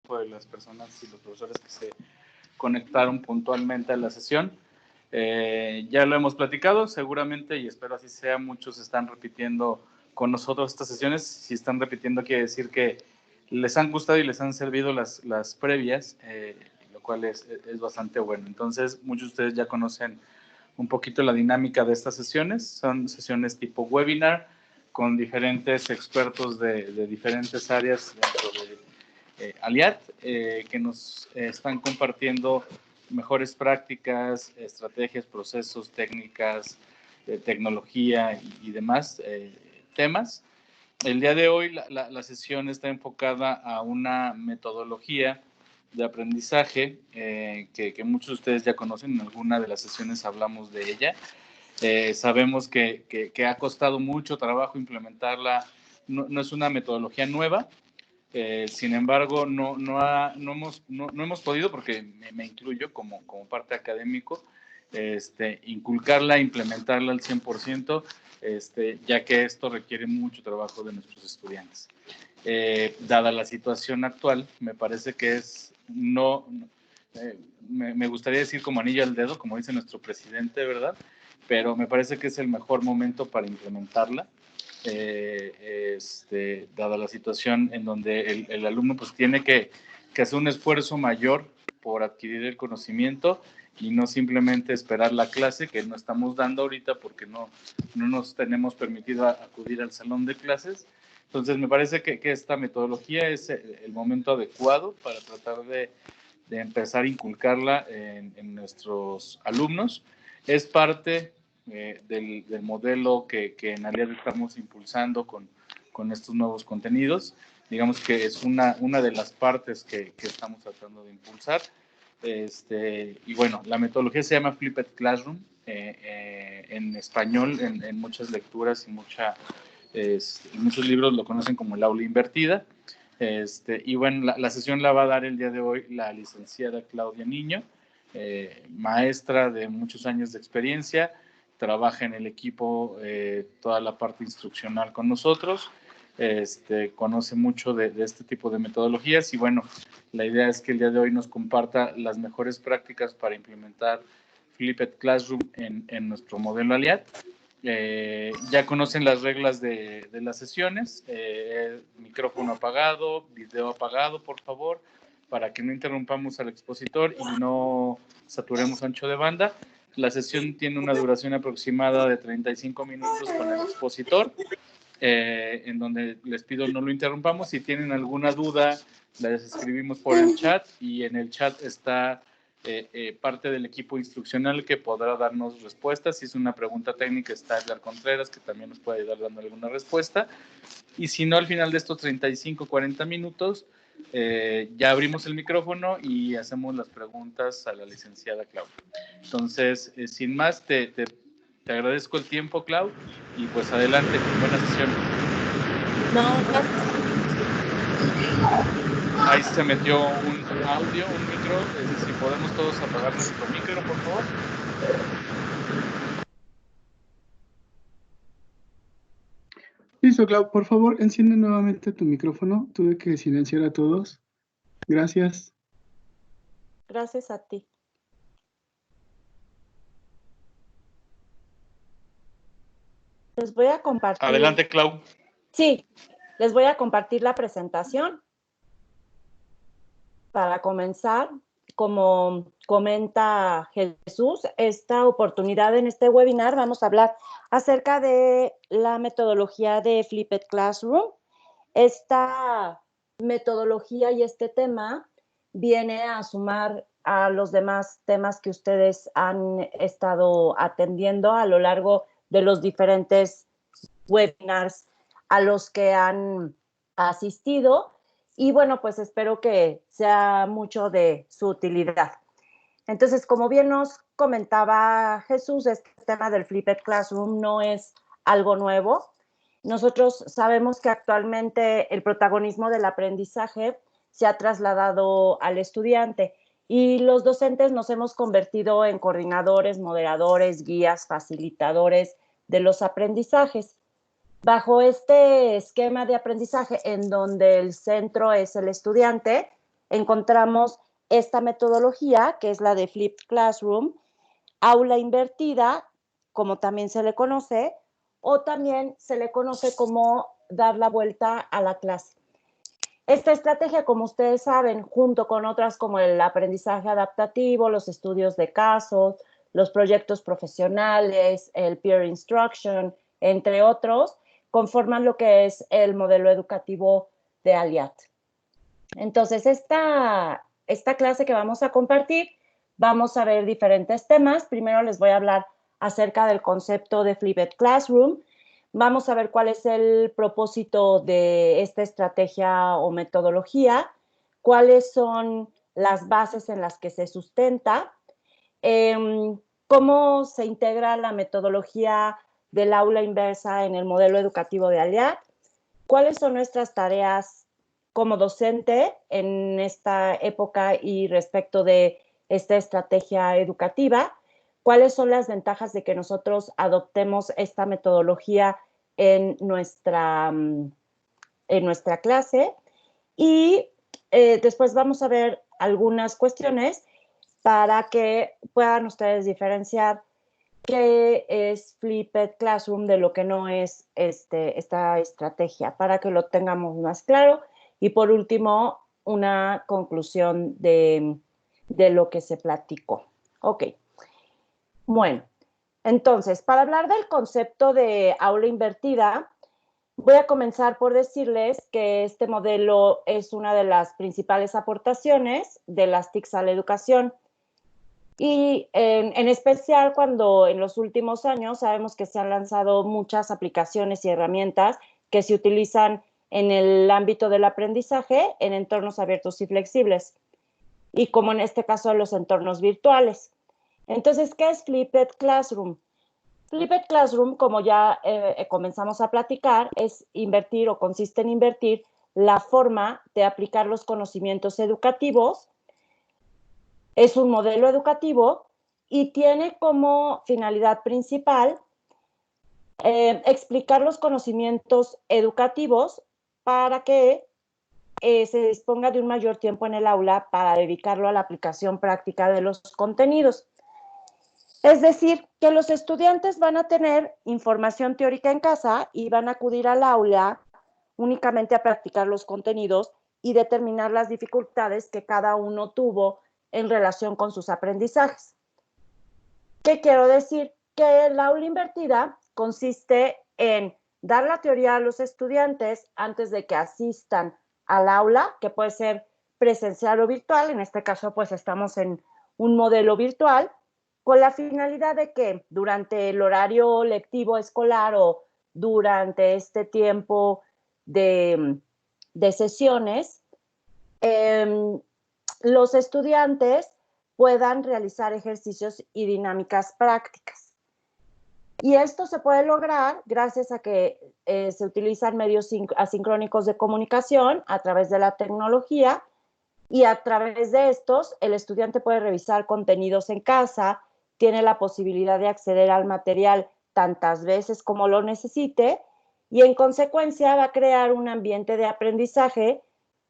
de las personas y los profesores que se conectaron puntualmente a la sesión. Ya lo hemos platicado, seguramente, y espero así sea, muchos están repitiendo con nosotros estas sesiones. Si están repitiendo, quiere decir que les han gustado y les han servido las previas, lo cual es bastante bueno. Entonces, muchos de ustedes ya conocen un poquito la dinámica de estas sesiones. Son sesiones tipo webinar, con diferentes expertos de diferentes áreas dentro de Aliat, que nos están compartiendo mejores prácticas, estrategias, procesos, técnicas, tecnología y demás temas. El día de hoy la sesión está enfocada a una metodología de aprendizaje que muchos de ustedes ya conocen. En alguna de las sesiones hablamos de ella. Sabemos que ha costado mucho trabajo implementarla. No es una metodología nueva. Sin embargo, no hemos podido, porque me incluyo como parte académico, inculcarla, implementarla al 100%, ya que esto requiere mucho trabajo de nuestros estudiantes. Dada la situación actual, me parece que me gustaría decir como anillo al dedo, como dice nuestro presidente, ¿verdad? Pero me parece que es el mejor momento para implementarla. Dada la situación en donde el alumno pues tiene que hacer un esfuerzo mayor por adquirir el conocimiento y no simplemente esperar la clase, que no estamos dando ahorita porque no nos tenemos permitido acudir al salón de clases. Entonces me parece que esta metodología es el momento adecuado para tratar de empezar a inculcarla en nuestros alumnos. Es parte del modelo que en Aliat estamos impulsando con estos nuevos contenidos. Digamos que es una de las partes que estamos tratando de impulsar. Y bueno, la metodología se llama Flipped Classroom, en español, en muchas lecturas y muchos libros lo conocen como el aula invertida. Y bueno, la sesión la va a dar el día de hoy la licenciada Claudia Niño, maestra de muchos años de experiencia, trabaja en el equipo toda la parte instruccional con nosotros, conoce mucho de este tipo de metodologías y bueno, la idea es que el día de hoy nos comparta las mejores prácticas para implementar Flipped Classroom en nuestro modelo Aliat. Ya conocen las reglas de las sesiones, micrófono apagado, video apagado, por favor, para que no interrumpamos al expositor y no saturemos ancho de banda. La sesión tiene una duración aproximada de 35 minutos con el expositor, en donde les pido no lo interrumpamos. Si tienen alguna duda, les escribimos por el chat y en el chat está parte del equipo instruccional que podrá darnos respuestas. Si es una pregunta técnica, está Edgar Contreras, que también nos puede ayudar dando alguna respuesta. Y si no, al final de estos 35, 40 minutos, ya abrimos el micrófono y hacemos las preguntas a la licenciada Clau. Entonces, sin más, te agradezco el tiempo, Clau, y pues adelante, buena sesión. No, gracias. Ahí se metió un audio, un micro, si podemos todos apagar nuestro micro, por favor. Listo, Clau, por favor, enciende nuevamente tu micrófono. Tuve que silenciar a todos. Gracias. Gracias a ti. Les voy a compartir. Adelante, Clau. Sí, les voy a compartir la presentación. Para comenzar, como comenta Jesús, esta oportunidad en este webinar vamos a hablar acerca de la metodología de Flipped Classroom. Esta metodología y este tema viene a sumar a los demás temas que ustedes han estado atendiendo a lo largo de los diferentes webinars a los que han asistido. Y bueno, pues espero que sea mucho de su utilidad. Entonces, como bien nos comentaba Jesús, este tema del Flipped Classroom no es algo nuevo. Nosotros sabemos que actualmente el protagonismo del aprendizaje se ha trasladado al estudiante y los docentes nos hemos convertido en coordinadores, moderadores, guías, facilitadores de los aprendizajes. Bajo este esquema de aprendizaje en donde el centro es el estudiante, encontramos esta metodología, que es la de Flipped Classroom, aula invertida, como también se le conoce, o también se le conoce como dar la vuelta a la clase. Esta estrategia, como ustedes saben, junto con otras como el aprendizaje adaptativo, los estudios de casos, los proyectos profesionales, el peer instruction, entre otros, conforman lo que es el modelo educativo de Aliat. Entonces, esta clase que vamos a compartir, vamos a ver diferentes temas. Primero les voy a hablar acerca del concepto de Flipped Classroom. Vamos a ver cuál es el propósito de esta estrategia o metodología, cuáles son las bases en las que se sustenta, cómo se integra la metodología del aula inversa en el modelo educativo de Aliat, cuáles son nuestras tareas como docente en esta época y respecto de esta estrategia educativa, cuáles son las ventajas de que nosotros adoptemos esta metodología en nuestra clase y después vamos a ver algunas cuestiones para que puedan ustedes diferenciar qué es Flipped Classroom de lo que no es esta estrategia, para que lo tengamos más claro. Y por último, una conclusión de lo que se platicó. Ok. Bueno, entonces, para hablar del concepto de aula invertida, voy a comenzar por decirles que este modelo es una de las principales aportaciones de las TICs a la educación. Y en especial cuando en los últimos años sabemos que se han lanzado muchas aplicaciones y herramientas que se utilizan en el ámbito del aprendizaje en entornos abiertos y flexibles, y como en este caso los entornos virtuales. Entonces, ¿qué es Flipped Classroom? Flipped Classroom, como ya comenzamos a platicar, es invertir o consiste en invertir la forma de aplicar los conocimientos educativos. Es un modelo educativo y tiene como finalidad principal explicar los conocimientos educativos para que se disponga de un mayor tiempo en el aula para dedicarlo a la aplicación práctica de los contenidos. Es decir, que los estudiantes van a tener información teórica en casa y van a acudir al aula únicamente a practicar los contenidos y determinar las dificultades que cada uno tuvo en relación con sus aprendizajes. ¿Qué quiero decir? Que el aula invertida consiste en dar la teoría a los estudiantes antes de que asistan al aula, que puede ser presencial o virtual. En este caso, pues estamos en un modelo virtual, con la finalidad de que durante el horario lectivo escolar o durante este tiempo de sesiones, los estudiantes puedan realizar ejercicios y dinámicas prácticas. Y esto se puede lograr gracias a que se utilizan medios asincrónicos de comunicación a través de la tecnología, y a través de estos el estudiante puede revisar contenidos en casa, tiene la posibilidad de acceder al material tantas veces como lo necesite y en consecuencia va a crear un ambiente de aprendizaje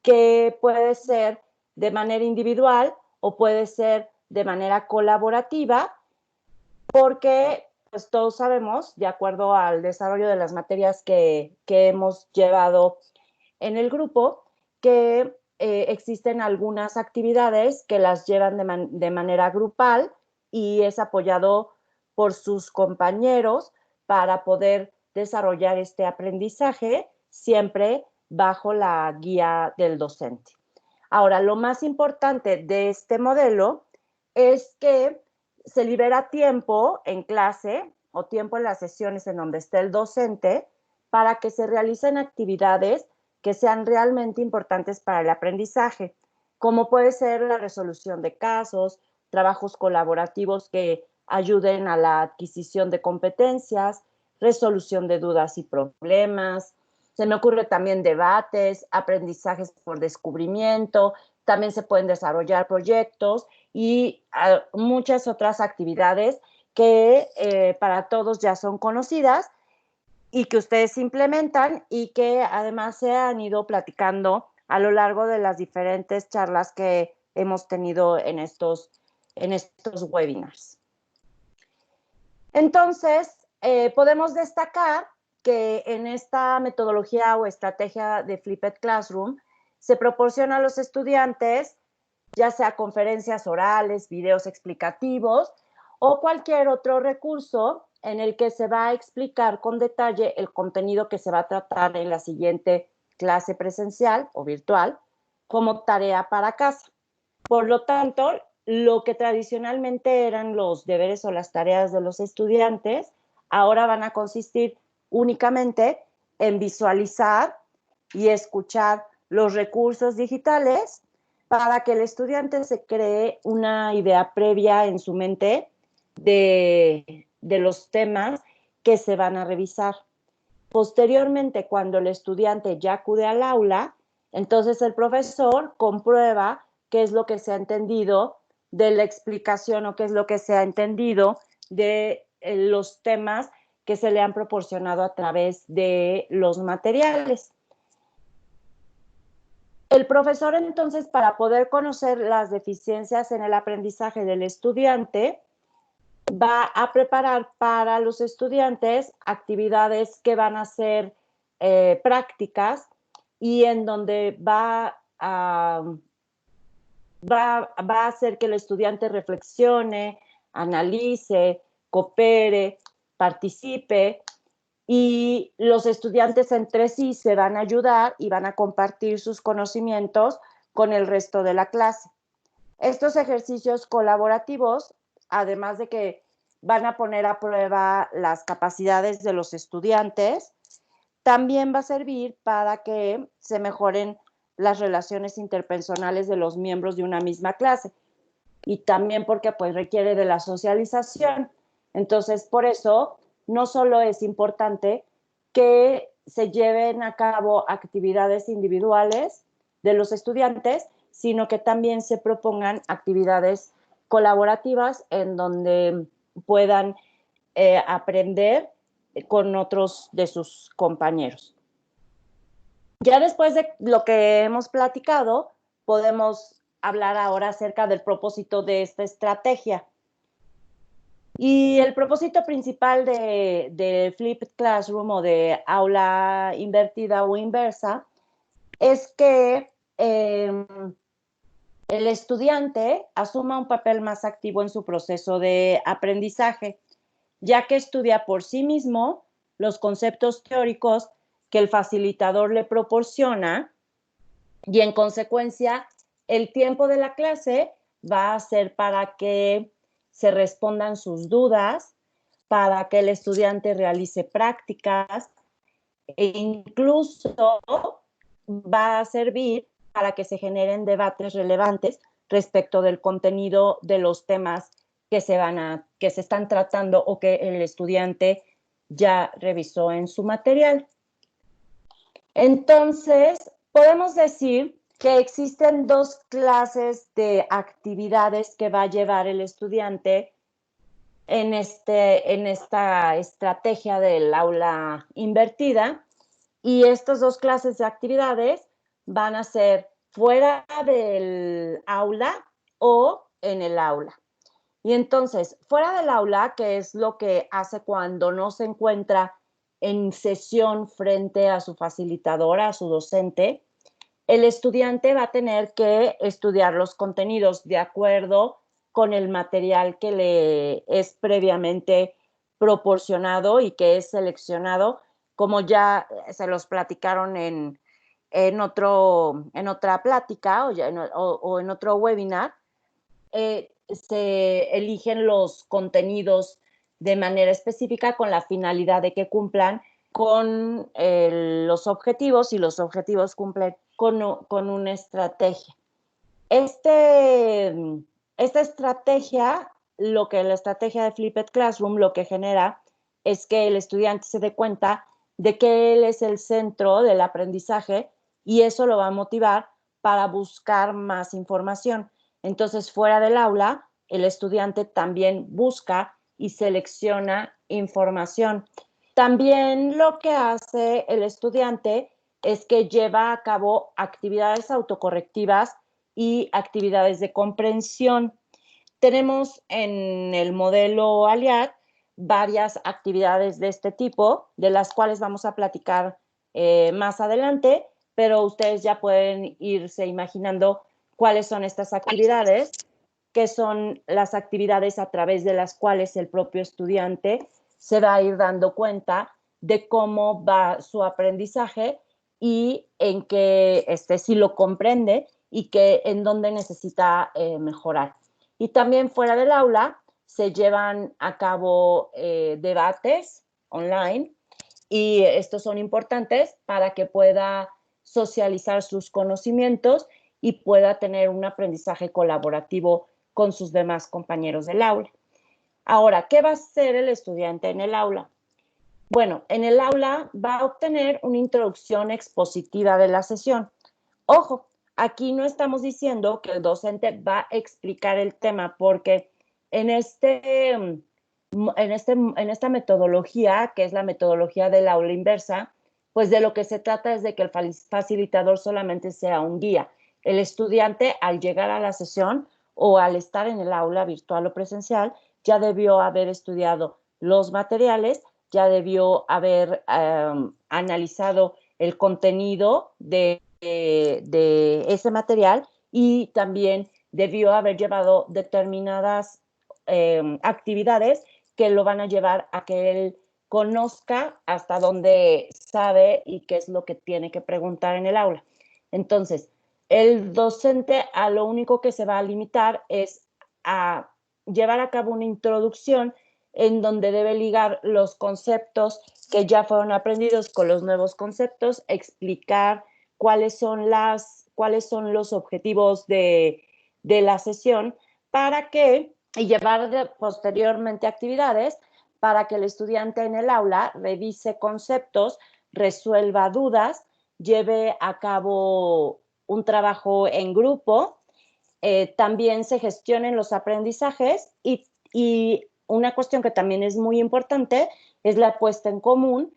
que puede ser de manera individual o puede ser de manera colaborativa, porque pues todos sabemos, de acuerdo al desarrollo de las materias que hemos llevado en el grupo, que existen algunas actividades que las llevan de manera grupal y es apoyado por sus compañeros para poder desarrollar este aprendizaje siempre bajo la guía del docente. Ahora, lo más importante de este modelo es que se libera tiempo en clase o tiempo en las sesiones en donde esté el docente para que se realicen actividades que sean realmente importantes para el aprendizaje, como puede ser la resolución de casos, trabajos colaborativos que ayuden a la adquisición de competencias, resolución de dudas y problemas. Se me ocurre también debates, aprendizajes por descubrimiento, también se pueden desarrollar proyectos y muchas otras actividades que para todos ya son conocidas y que ustedes implementan y que además se han ido platicando a lo largo de las diferentes charlas que hemos tenido en estos webinars. Entonces, podemos destacar que en esta metodología o estrategia de Flipped Classroom se proporciona a los estudiantes ya sea conferencias orales, videos explicativos o cualquier otro recurso en el que se va a explicar con detalle el contenido que se va a tratar en la siguiente clase presencial o virtual como tarea para casa. Por lo tanto, lo que tradicionalmente eran los deberes o las tareas de los estudiantes, ahora van a consistir únicamente en visualizar y escuchar los recursos digitales para que el estudiante se cree una idea previa en su mente de los temas que se van a revisar. Posteriormente, cuando el estudiante ya acude al aula, entonces el profesor comprueba qué es lo que se ha entendido de la explicación o qué es lo que se ha entendido de los temas que se le han proporcionado a través de los materiales. El profesor, entonces, para poder conocer las deficiencias en el aprendizaje del estudiante, va a preparar para los estudiantes actividades que van a ser prácticas y en donde va a hacer que el estudiante reflexione, analice, coopere, participe, y los estudiantes entre sí se van a ayudar y van a compartir sus conocimientos con el resto de la clase. Estos ejercicios colaborativos, además de que van a poner a prueba las capacidades de los estudiantes, también va a servir para que se mejoren las relaciones interpersonales de los miembros de una misma clase y también porque pues requiere de la socialización. Entonces, por eso, no solo es importante que se lleven a cabo actividades individuales de los estudiantes, sino que también se propongan actividades colaborativas en donde puedan aprender con otros de sus compañeros. Ya después de lo que hemos platicado, podemos hablar ahora acerca del propósito de esta estrategia. Y el propósito principal de Flipped Classroom o de aula invertida o inversa es que el estudiante asuma un papel más activo en su proceso de aprendizaje, ya que estudia por sí mismo los conceptos teóricos que el facilitador le proporciona y en consecuencia el tiempo de la clase va a ser para que se respondan sus dudas, para que el estudiante realice prácticas e incluso va a servir para que se generen debates relevantes respecto del contenido de los temas que se están tratando o que el estudiante ya revisó en su material. Entonces, podemos decir que existen dos clases de actividades que va a llevar el estudiante en esta estrategia del aula invertida, y estas dos clases de actividades van a ser fuera del aula o en el aula. Y entonces, fuera del aula, que es lo que hace cuando no se encuentra en sesión frente a su facilitadora, a su docente, el estudiante va a tener que estudiar los contenidos de acuerdo con el material que le es previamente proporcionado y que es seleccionado, como ya se los platicaron en otra plática o en otro webinar. Se eligen los contenidos de manera específica con la finalidad de que cumplan con los objetivos, y los objetivos cumplen con una estrategia. Esta estrategia, la estrategia de Flipped Classroom lo que genera es que el estudiante se dé cuenta de que él es el centro del aprendizaje y eso lo va a motivar para buscar más información. Entonces, fuera del aula, el estudiante también busca y selecciona información. También lo que hace el estudiante es que lleva a cabo actividades autocorrectivas y actividades de comprensión. Tenemos en el modelo ALIAD varias actividades de este tipo, de las cuales vamos a platicar más adelante, pero ustedes ya pueden irse imaginando cuáles son estas actividades, que son las actividades a través de las cuales el propio estudiante se va a ir dando cuenta de cómo va su aprendizaje y en qué, si lo comprende y que en dónde necesita mejorar. Y también fuera del aula se llevan a cabo debates online y estos son importantes para que pueda socializar sus conocimientos y pueda tener un aprendizaje colaborativo con sus demás compañeros del aula. Ahora, ¿qué va a hacer el estudiante en el aula? Bueno, en el aula va a obtener una introducción expositiva de la sesión. Ojo, aquí no estamos diciendo que el docente va a explicar el tema, porque en esta metodología, que es la metodología del aula inversa, pues de lo que se trata es de que el facilitador solamente sea un guía. El estudiante, al llegar a la sesión o al estar en el aula virtual o presencial, ya debió haber estudiado los materiales, ya debió haber analizado el contenido de ese material y también debió haber llevado determinadas actividades que lo van a llevar a que él conozca hasta dónde sabe y qué es lo que tiene que preguntar en el aula. Entonces, el docente a lo único que se va a limitar es a llevar a cabo una introducción en donde debe ligar los conceptos que ya fueron aprendidos con los nuevos conceptos, explicar cuáles son los objetivos de la sesión y llevar posteriormente actividades para que el estudiante en el aula revise conceptos, resuelva dudas, lleve a cabo un trabajo en grupo, también se gestionen los aprendizajes y una cuestión que también es muy importante es la puesta en común,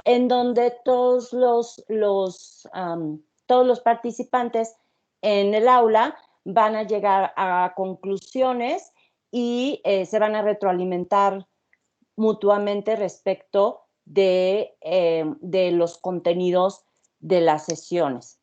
en donde todos los participantes en el aula van a llegar a conclusiones y se van a retroalimentar mutuamente respecto de los contenidos de las sesiones.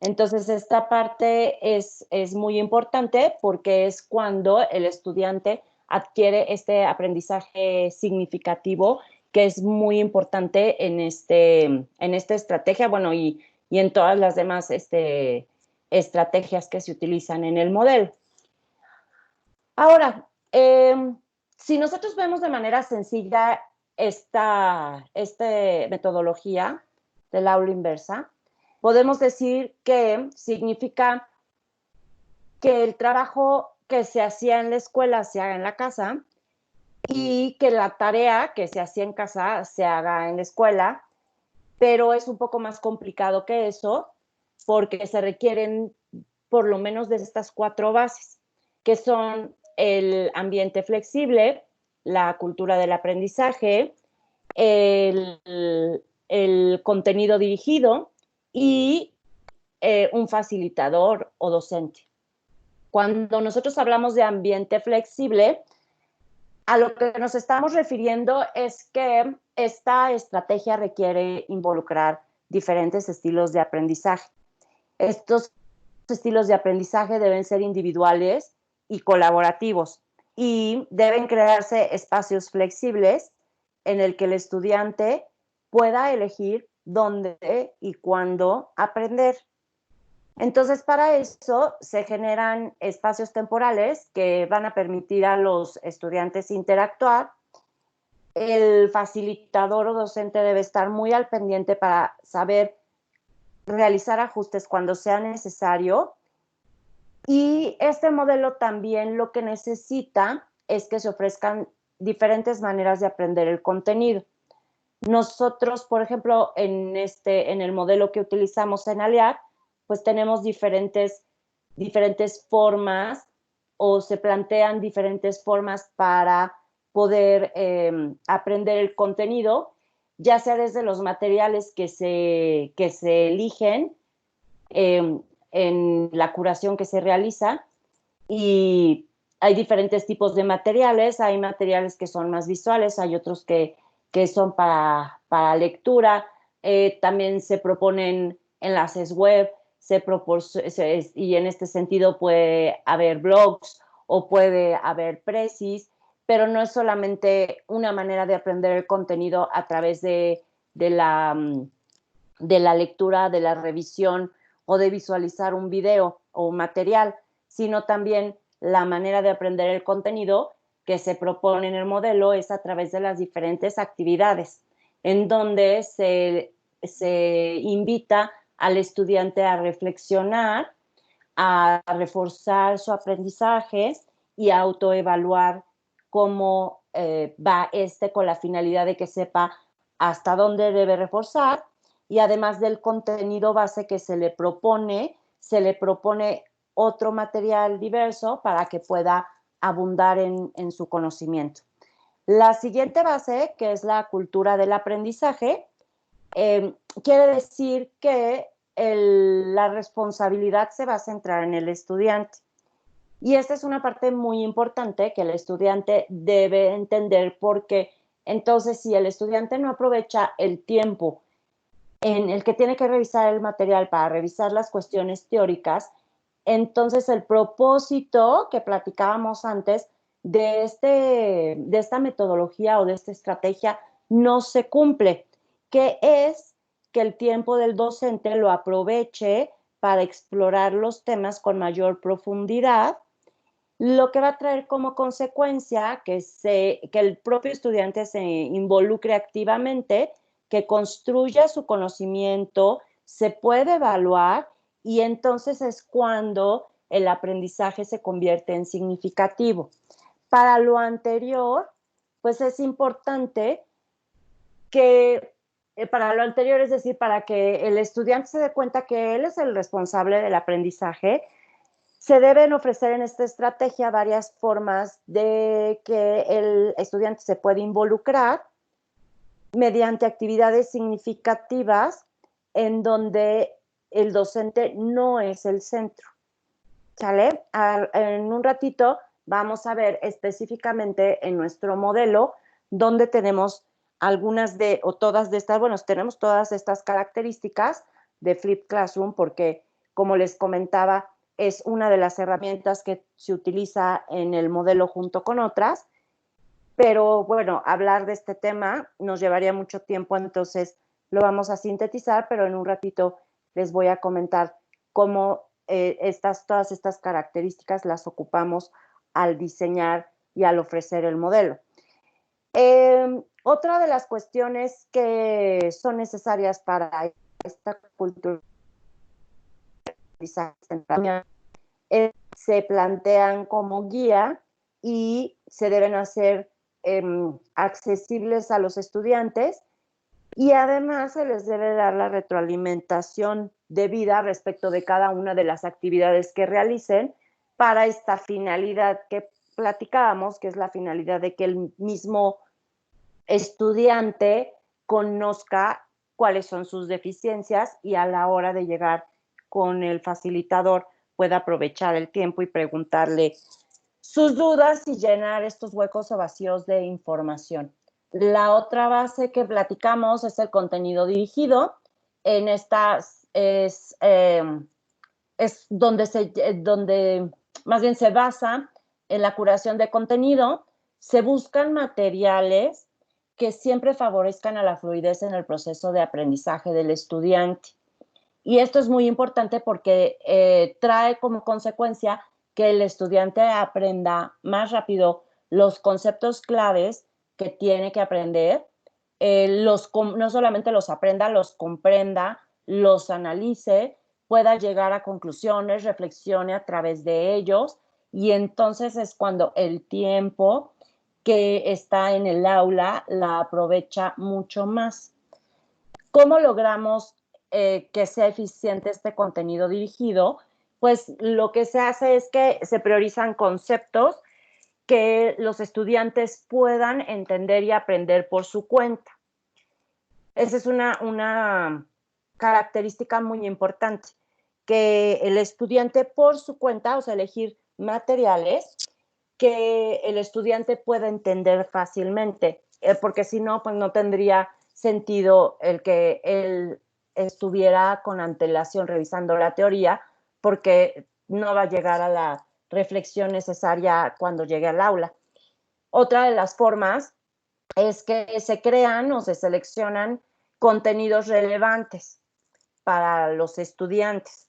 Entonces, esta parte es muy importante porque es cuando el estudiante adquiere este aprendizaje significativo que es muy importante en esta estrategia, bueno, y en todas las demás estrategias que se utilizan en el modelo. Ahora, si nosotros vemos de manera sencilla esta metodología del aula inversa, podemos decir que significa que el trabajo que se hacía en la escuela se haga en la casa y que la tarea que se hacía en casa se haga en la escuela, pero es un poco más complicado que eso porque se requieren por lo menos de estas 4 bases, que son el ambiente flexible, la cultura del aprendizaje, el contenido dirigido y un facilitador o docente. Cuando nosotros hablamos de ambiente flexible, a lo que nos estamos refiriendo es que esta estrategia requiere involucrar diferentes estilos de aprendizaje. Estos estilos de aprendizaje deben ser individuales y colaborativos y deben crearse espacios flexibles en el que el estudiante pueda elegir dónde y cuándo aprender. Entonces, para eso se generan espacios temporales que van a permitir a los estudiantes interactuar. El facilitador o docente debe estar muy al pendiente para saber realizar ajustes cuando sea necesario. Y este modelo también lo que necesita es que se ofrezcan diferentes maneras de aprender el contenido. Nosotros, por ejemplo, en el modelo que utilizamos en ALIAC, pues tenemos diferentes formas o se plantean diferentes formas para poder aprender el contenido ya sea desde los materiales que se eligen en la curación que se realiza, y hay diferentes tipos de materiales. Hay materiales que son más visuales, hay otros que son para lectura. También se proponen enlaces web, y en este sentido puede haber blogs o puede haber precis, pero no es solamente una manera de aprender el contenido a través de la lectura, de la revisión o de visualizar un video o un material, sino también la manera de aprender el contenido que se propone en el modelo es a través de las diferentes actividades, en donde se invita al estudiante a reflexionar, a reforzar su aprendizaje y a autoevaluar cómo va con la finalidad de que sepa hasta dónde debe reforzar, y además del contenido base que se le propone otro material diverso para que pueda abundar en su conocimiento. La siguiente base, que es la cultura del aprendizaje, quiere decir que la responsabilidad se va a centrar en el estudiante. Y esta es una parte muy importante que el estudiante debe entender, porque entonces si el estudiante no aprovecha el tiempo en el que tiene que revisar el material para revisar las cuestiones teóricas, entonces el propósito que platicábamos antes de esta metodología o de esta estrategia no se cumple, que es que el tiempo del docente lo aproveche para explorar los temas con mayor profundidad, lo que va a traer como consecuencia que el propio estudiante se involucre activamente, que construya su conocimiento, se puede evaluar, y entonces es cuando el aprendizaje se convierte en significativo. Para lo anterior, pues es importante es decir, para que el estudiante se dé cuenta que él es el responsable del aprendizaje, se deben ofrecer en esta estrategia varias formas de que el estudiante se puede involucrar mediante actividades significativas en donde el docente no es el centro. ¿Sale? En un ratito vamos a ver específicamente en nuestro modelo donde tenemos tenemos todas estas características de Flipped Classroom, porque, como les comentaba, es una de las herramientas que se utiliza en el modelo junto con otras. Pero bueno, hablar de este tema nos llevaría mucho tiempo, entonces lo vamos a sintetizar, pero en un ratito les voy a comentar cómo todas estas características las ocupamos al diseñar y al ofrecer el modelo. Otra de las cuestiones que son necesarias para esta cultura se plantean como guía y se deben hacer accesibles a los estudiantes, y además se les debe dar la retroalimentación debida respecto de cada una de las actividades que realicen para esta finalidad que platicábamos, que es la finalidad de que el mismo estudiante conozca cuáles son sus deficiencias y a la hora de llegar con el facilitador pueda aprovechar el tiempo y preguntarle sus dudas y llenar estos huecos o vacíos de información. La otra base que platicamos es el contenido dirigido. En estas es donde más bien se basa en la curación de contenido. Se buscan materiales que siempre favorezcan a la fluidez en el proceso de aprendizaje del estudiante. Y esto es muy importante porque trae como consecuencia que el estudiante aprenda más rápido los conceptos claves que tiene que aprender, no solamente los aprenda, los comprenda, los analice, pueda llegar a conclusiones, reflexione a través de ellos, y entonces es cuando el tiempo que está en el aula la aprovecha mucho más. ¿Cómo logramos que sea eficiente este contenido dirigido? Pues lo que se hace es que se priorizan conceptos que los estudiantes puedan entender y aprender por su cuenta. esa es una característica muy importante, que el estudiante por su cuenta, o sea, elegir materiales que el estudiante pueda entender fácilmente, porque si no, pues no tendría sentido el que él estuviera con antelación revisando la teoría, porque no va a llegar a la reflexión necesaria cuando llegue al aula. Otra de las formas es que se crean o se seleccionan contenidos relevantes para los estudiantes,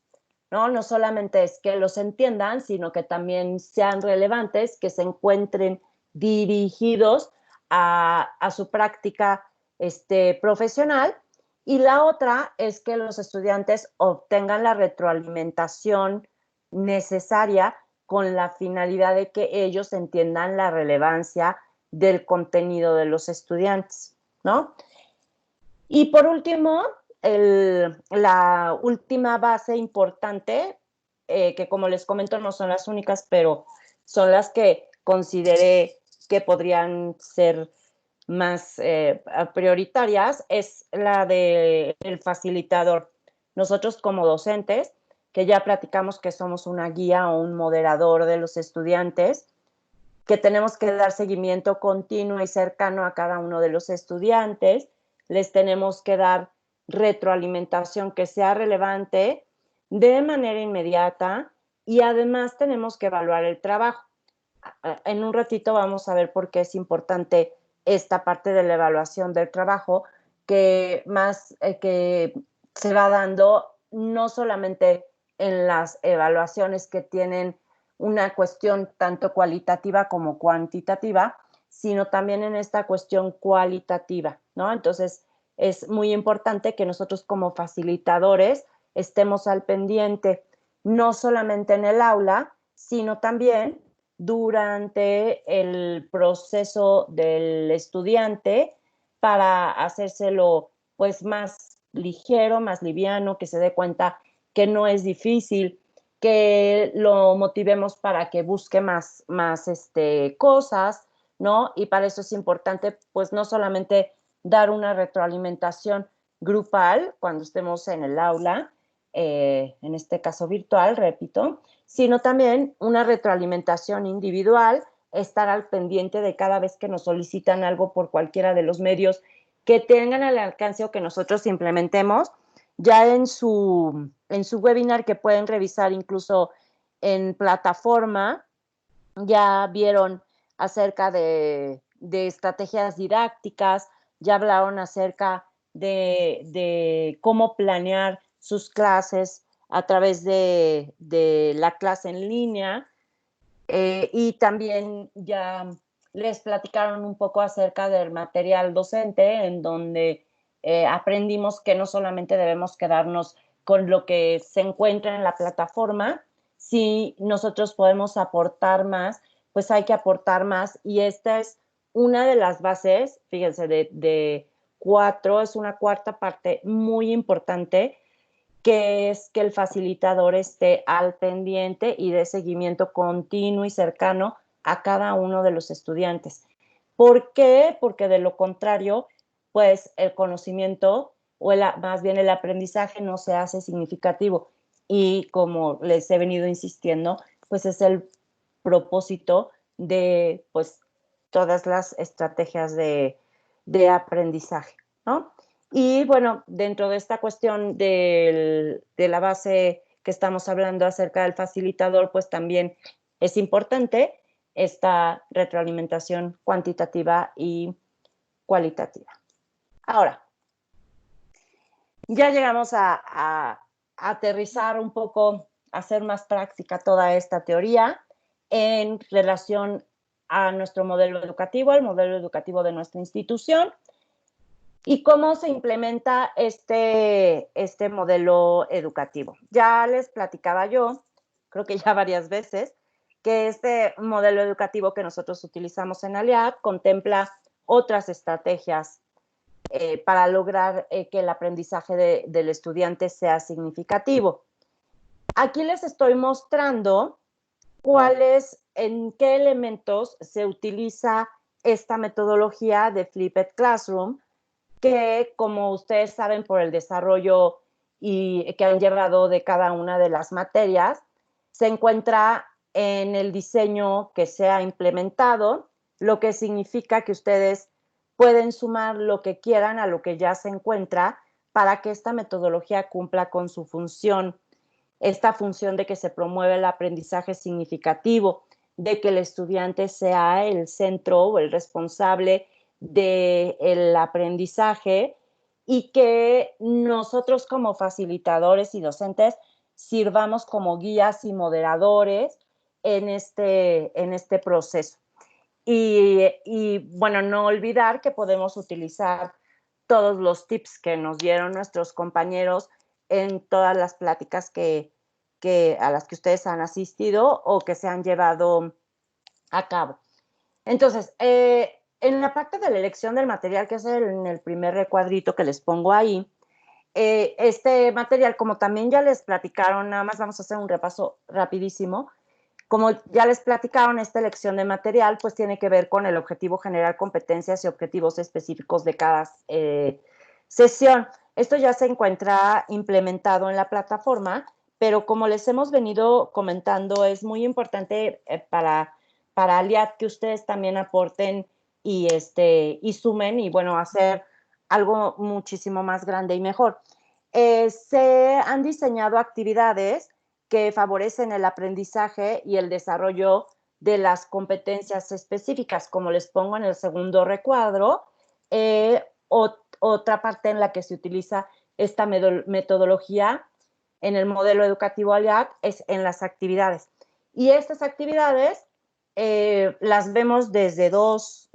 ¿no? No solamente es que los entiendan, sino que también sean relevantes, que se encuentren dirigidos a su práctica profesional. Y la otra es que los estudiantes obtengan la retroalimentación necesaria con la finalidad de que ellos entiendan la relevancia del contenido de los estudiantes, ¿no? Y por último, la última base importante, que como les comento no son las únicas, pero son las que consideré que podrían ser más prioritarias, es la del facilitador. Nosotros como docentes, que ya platicamos que somos una guía o un moderador de los estudiantes, que tenemos que dar seguimiento continuo y cercano a cada uno de los estudiantes, les tenemos que dar retroalimentación que sea relevante de manera inmediata y además tenemos que evaluar el trabajo. En un ratito vamos a ver por qué es importante esta parte de la evaluación del trabajo, que más que se va dando no solamente en las evaluaciones que tienen una cuestión tanto cualitativa como cuantitativa, sino también en esta cuestión cualitativa, ¿no? Entonces, es muy importante que nosotros como facilitadores estemos al pendiente, no solamente en el aula, sino también durante el proceso del estudiante para hacérselo pues más ligero, más liviano, que se dé cuenta que no es difícil, que lo motivemos para que busque más cosas, ¿no? Y para eso es importante, pues, no solamente dar una retroalimentación grupal cuando estemos en el aula, en este caso virtual, repito, sino también una retroalimentación individual, estar al pendiente de cada vez que nos solicitan algo por cualquiera de los medios que tengan al alcance o que nosotros implementemos, ya en su webinar que pueden revisar incluso en plataforma, ya vieron acerca de estrategias didácticas, ya hablaron acerca de cómo planear sus clases a través de la clase en línea, y también ya les platicaron un poco acerca del material docente, en donde aprendimos que no solamente debemos quedarnos con lo que se encuentra en la plataforma, si nosotros podemos aportar más, pues hay que aportar más, y esta es una de las bases, fíjense, de 4, es una cuarta parte muy importante, que es que el facilitador esté al pendiente y dé seguimiento continuo y cercano a cada uno de los estudiantes. ¿Por qué? Porque de lo contrario, pues el conocimiento o más bien el aprendizaje no se hace significativo. Y como les he venido insistiendo, pues es el propósito de pues todas las estrategias de aprendizaje, ¿no? Y bueno, dentro de esta cuestión de la base que estamos hablando acerca del facilitador, pues también es importante esta retroalimentación cuantitativa y cualitativa. Ahora, ya llegamos a aterrizar un poco, a hacer más práctica toda esta teoría en relación a nuestro modelo educativo, el modelo educativo de nuestra institución. ¿Y cómo se implementa este modelo educativo? Ya les platicaba yo, creo que ya varias veces, que este modelo educativo que nosotros utilizamos en Aliad contempla otras estrategias para lograr que el aprendizaje del estudiante sea significativo. Aquí les estoy mostrando en qué elementos se utiliza esta metodología de Flipped Classroom que, como ustedes saben por el desarrollo y que han llevado de cada una de las materias, se encuentra en el diseño que se ha implementado, lo que significa que ustedes pueden sumar lo que quieran a lo que ya se encuentra para que esta metodología cumpla con su función, esta función de que se promueve el aprendizaje significativo, de que el estudiante sea el centro o el responsable del aprendizaje y que nosotros como facilitadores y docentes sirvamos como guías y moderadores en este proceso. Y bueno, no olvidar que podemos utilizar todos los tips que nos dieron nuestros compañeros en todas las pláticas a las que ustedes han asistido o que se han llevado a cabo. Entonces, en la parte de la elección del material, que es en el primer recuadrito que les pongo ahí, este material, como también ya les platicaron, nada más vamos a hacer un repaso rapidísimo. Como ya les platicaron, esta elección de material pues tiene que ver con el objetivo general, competencias y objetivos específicos de cada sesión. Esto ya se encuentra implementado en la plataforma, pero como les hemos venido comentando, es muy importante para Aliad que ustedes también aporten y sumen y bueno, hacer algo muchísimo más grande y mejor. Se han diseñado actividades que favorecen el aprendizaje y el desarrollo de las competencias específicas, como les pongo en el segundo recuadro. Otra parte en la que se utiliza esta metodología en el modelo educativo Aliad es en las actividades. Y estas actividades las vemos desde dos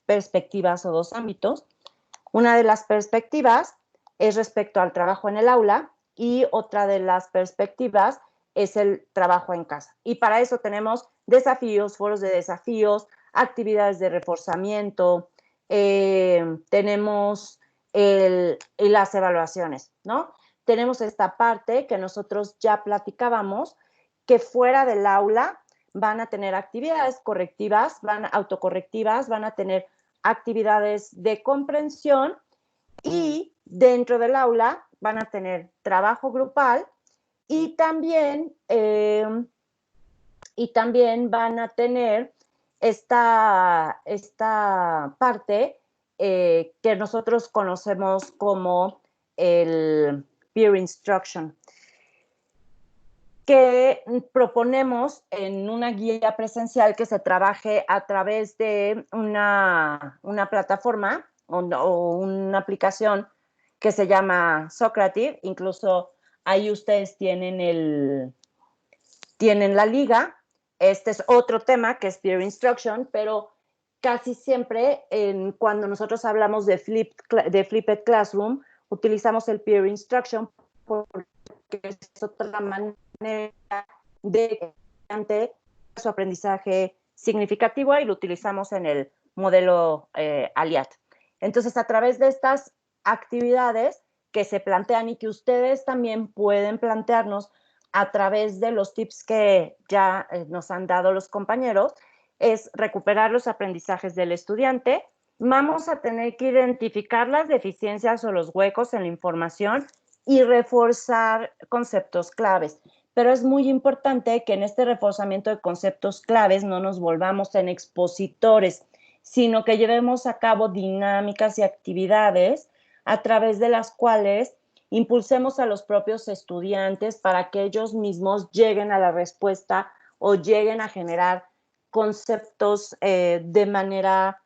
perspectivas o dos ámbitos. Una de las perspectivas es respecto al trabajo en el aula y otra de las perspectivas es el trabajo en casa. Y para eso tenemos desafíos, foros de desafíos, actividades de reforzamiento, tenemos las evaluaciones, ¿no? Tenemos esta parte que nosotros ya platicábamos, que fuera del aula van a tener actividades correctivas, autocorrectivas, van a tener actividades de comprensión y dentro del aula van a tener trabajo grupal y también van a tener esta parte que nosotros conocemos como el peer instruction, que proponemos en una guía presencial que se trabaje a través de una plataforma o una aplicación que se llama Socrative. Incluso ahí ustedes tienen la liga. Este es otro tema que es Peer Instruction, pero casi siempre cuando nosotros hablamos de Flipped Classroom, utilizamos el Peer Instruction porque es otra manera de su aprendizaje significativo y lo utilizamos en el modelo Aliad. Entonces, a través de estas actividades que se plantean y que ustedes también pueden plantearnos a través de los tips que ya nos han dado los compañeros, es recuperar los aprendizajes del estudiante. Vamos a tener que identificar las deficiencias o los huecos en la información y reforzar conceptos claves. Pero es muy importante que en este reforzamiento de conceptos claves no nos volvamos en expositores, sino que llevemos a cabo dinámicas y actividades a través de las cuales impulsemos a los propios estudiantes para que ellos mismos lleguen a la respuesta o lleguen a generar conceptos de manera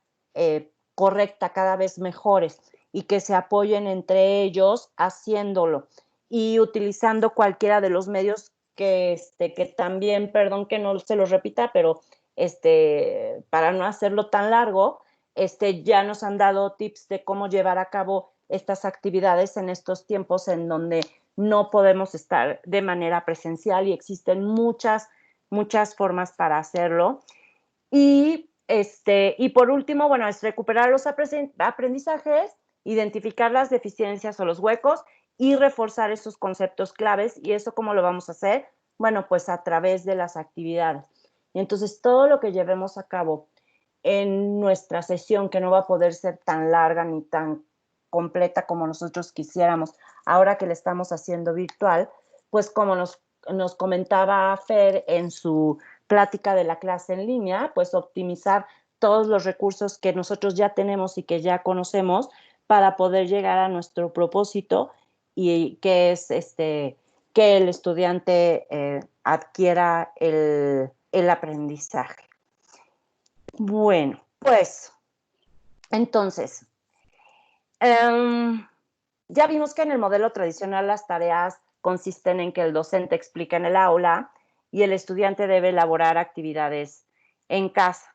correcta, cada vez mejores, y que se apoyen entre ellos haciéndolo y utilizando cualquiera de los medios que también, perdón que no se los repita, pero para no hacerlo tan largo, ya nos han dado tips de cómo llevar a cabo estas actividades en estos tiempos en donde no podemos estar de manera presencial y existen muchas formas para hacerlo. Y por último, bueno, es recuperar los aprendizajes, identificar las deficiencias o los huecos y reforzar esos conceptos claves. ¿Y eso cómo lo vamos a hacer? Bueno, pues a través de las actividades. Y entonces todo lo que llevemos a cabo en nuestra sesión, que no va a poder ser tan larga ni tan completa como nosotros quisiéramos, ahora que la estamos haciendo virtual, pues como nos comentaba Fer en su plática de la clase en línea, pues optimizar todos los recursos que nosotros ya tenemos y que ya conocemos para poder llegar a nuestro propósito y que es que el estudiante adquiera el aprendizaje. Bueno, pues entonces, ya vimos que en el modelo tradicional las tareas consisten en que el docente explica en el aula y el estudiante debe elaborar actividades en casa.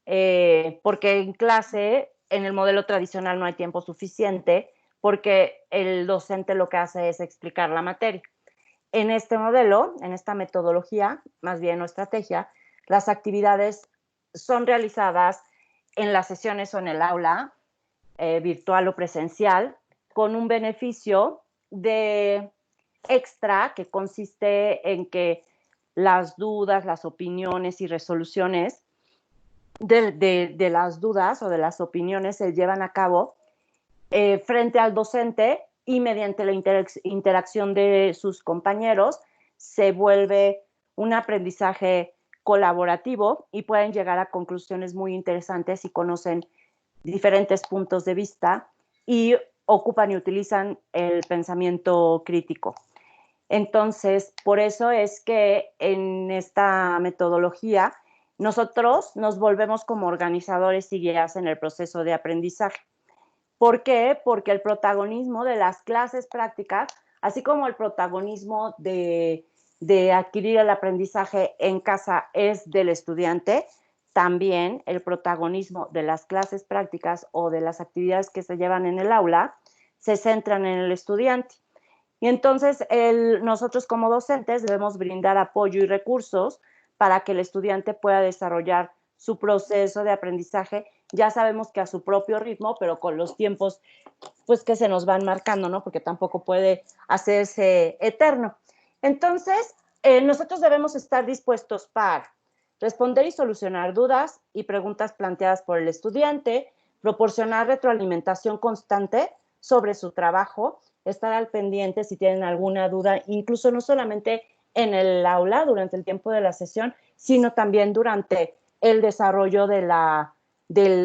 Porque en clase, en el modelo tradicional no hay tiempo suficiente porque el docente lo que hace es explicar la materia. En este modelo, en esta metodología, más bien o estrategia, las actividades son realizadas en las sesiones o en el aula, virtual o presencial, con un beneficio de extra que consiste en que las dudas, las opiniones y resoluciones de las dudas o de las opiniones se llevan a cabo frente al docente y mediante la interacción de sus compañeros se vuelve un aprendizaje colaborativo y pueden llegar a conclusiones muy interesantes y conocen diferentes puntos de vista y ocupan y utilizan el pensamiento crítico. Entonces, por eso es que en esta metodología nosotros nos volvemos como organizadores y guías en el proceso de aprendizaje. ¿Por qué? Porque el protagonismo de las clases prácticas, así como el protagonismo de adquirir el aprendizaje en casa es del estudiante, también el protagonismo de las clases prácticas o de las actividades que se llevan en el aula se centran en el estudiante. Y entonces nosotros como docentes debemos brindar apoyo y recursos para que el estudiante pueda desarrollar su proceso de aprendizaje. Ya sabemos que a su propio ritmo, pero con los tiempos pues que se nos van marcando, ¿no? Porque tampoco puede hacerse eterno. Entonces, nosotros debemos estar dispuestos para responder y solucionar dudas y preguntas planteadas por el estudiante, proporcionar retroalimentación constante sobre su trabajo, estar al pendiente si tienen alguna duda, incluso no solamente en el aula durante el tiempo de la sesión, sino también durante el desarrollo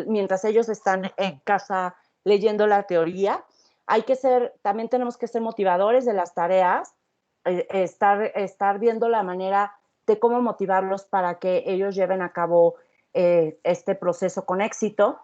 mientras ellos están en casa leyendo la teoría. También tenemos que ser motivadores de las tareas, estar viendo la manera de cómo motivarlos para que ellos lleven a cabo este proceso con éxito.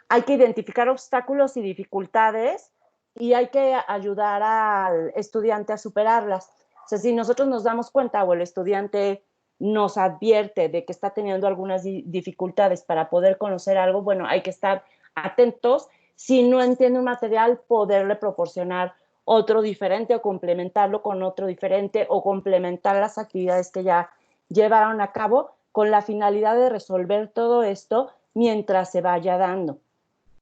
Hay que identificar obstáculos y dificultades y hay que ayudar al estudiante a superarlas. O sea, si nosotros nos damos cuenta o el estudiante nos advierte de que está teniendo algunas dificultades para poder conocer algo, bueno, hay que estar atentos. Si no entiende un material, poderle proporcionar otro diferente o complementarlo con otro diferente o complementar las actividades que ya llevaron a cabo con la finalidad de resolver todo esto mientras se vaya dando.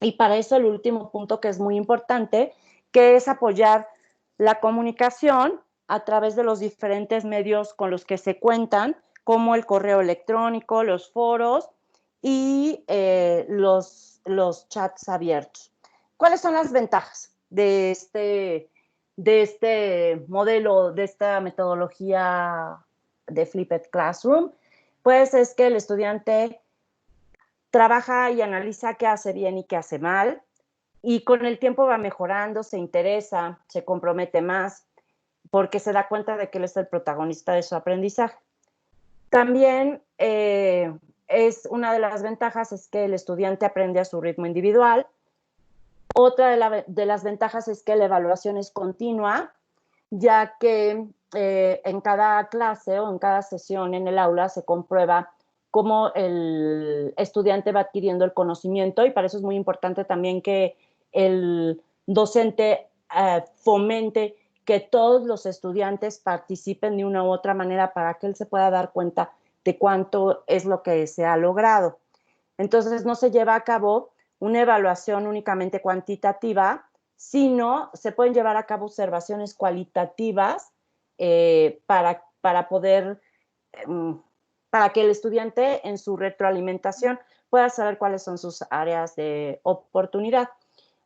Y para eso el último punto que es muy importante, que es apoyar la comunicación a través de los diferentes medios con los que se cuentan, como el correo electrónico, los foros y los chats abiertos. ¿Cuáles son las ventajas de este modelo, de esta metodología de Flipped Classroom? Pues es que el estudiante trabaja y analiza qué hace bien y qué hace mal, y con el tiempo va mejorando, se interesa, se compromete más, porque se da cuenta de que él es el protagonista de su aprendizaje. También es una de las ventajas es que el estudiante aprende a su ritmo individual. Otra de las ventajas es que la evaluación es continua, ya que en cada clase o en cada sesión en el aula se comprueba cómo el estudiante va adquiriendo el conocimiento, y para eso es muy importante también que el docente fomente que todos los estudiantes participen de una u otra manera para que él se pueda dar cuenta de cuánto es lo que se ha logrado. Entonces no se lleva a cabo una evaluación únicamente cuantitativa, sino se pueden llevar a cabo observaciones cualitativas para poder, para que el estudiante en su retroalimentación pueda saber cuáles son sus áreas de oportunidad.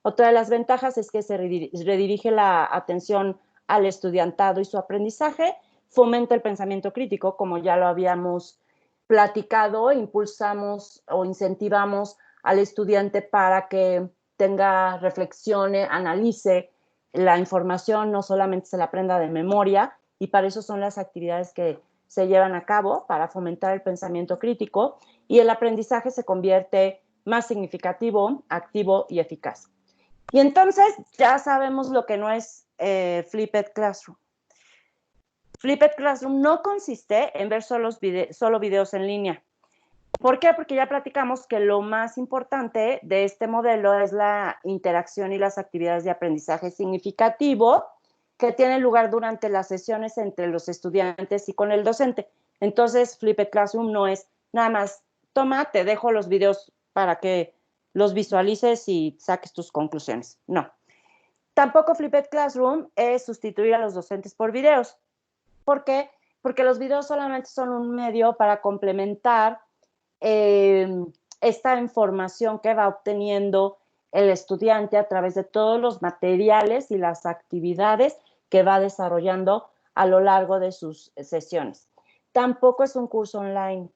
Otra de las ventajas es que se redirige la atención al estudiantado y su aprendizaje, fomenta el pensamiento crítico, como ya lo habíamos platicado, impulsamos o incentivamos al estudiante para que tenga, reflexione, analice la información, no solamente se la aprenda de memoria, y para eso son las actividades que se llevan a cabo, para fomentar el pensamiento crítico, y el aprendizaje se convierte más significativo, activo y eficaz. Y entonces ya sabemos lo que no es Flipped Classroom. Flipped Classroom no consiste en ver solo videos en línea. ¿Por qué? Porque ya platicamos que lo más importante de este modelo es la interacción y las actividades de aprendizaje significativo que tienen lugar durante las sesiones entre los estudiantes y con el docente. Entonces, Flipped Classroom no es nada más, toma, te dejo los videos para que los visualices y saques tus conclusiones. No. Tampoco Flipped Classroom es sustituir a los docentes por videos. ¿Por qué? Porque los videos solamente son un medio para complementar esta información que va obteniendo el estudiante a través de todos los materiales y las actividades que va desarrollando a lo largo de sus sesiones. Tampoco es un curso online.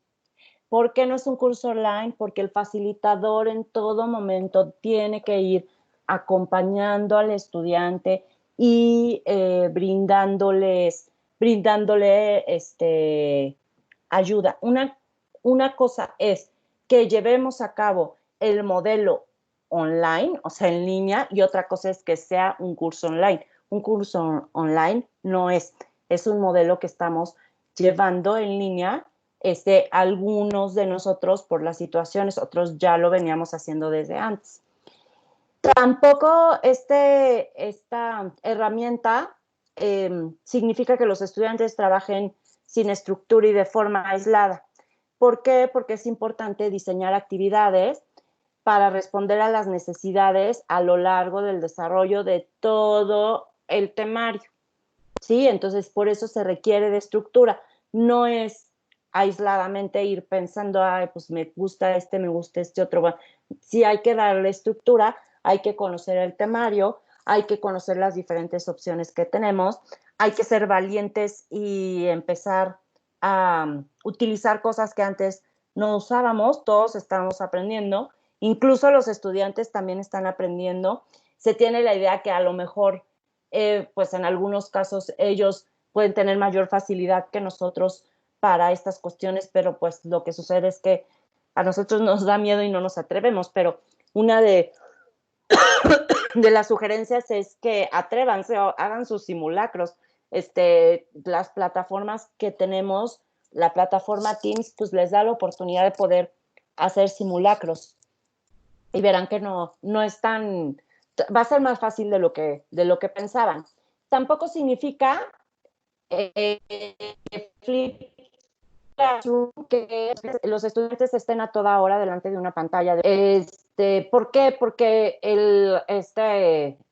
¿Por qué no es un curso online? Porque el facilitador en todo momento tiene que ir acompañando al estudiante y brindándole ayuda. Una cosa es que llevemos a cabo el modelo online, o sea, en línea, y otra cosa es que sea un curso online. Un curso online no es un modelo que estamos llevando en línea. Algunos de nosotros por las situaciones, otros ya lo veníamos haciendo desde antes. Tampoco esta herramienta significa que los estudiantes trabajen sin estructura y de forma aislada. ¿Por qué? Porque es importante diseñar actividades para responder a las necesidades a lo largo del desarrollo de todo el temario. ¿Sí? Entonces, por eso se requiere de estructura. No es aisladamente ir pensando, ay, pues me gusta este otro. Bueno, sí hay que darle estructura, hay que conocer el temario, hay que conocer las diferentes opciones que tenemos, hay que ser valientes y empezar a utilizar cosas que antes no usábamos, todos estamos aprendiendo, incluso los estudiantes también están aprendiendo. Se tiene la idea que a lo mejor pues en algunos casos ellos pueden tener mayor facilidad que nosotros para estas cuestiones, pero pues lo que sucede es que a nosotros nos da miedo y no nos atrevemos, pero una de las sugerencias es que atrévanse o hagan sus simulacros. Las plataformas que tenemos, la plataforma Teams, pues les da la oportunidad de poder hacer simulacros y verán que no es tan, va a ser más fácil de lo que pensaban. Tampoco significa que los estudiantes estén a toda hora delante de una pantalla. ¿Por qué? Porque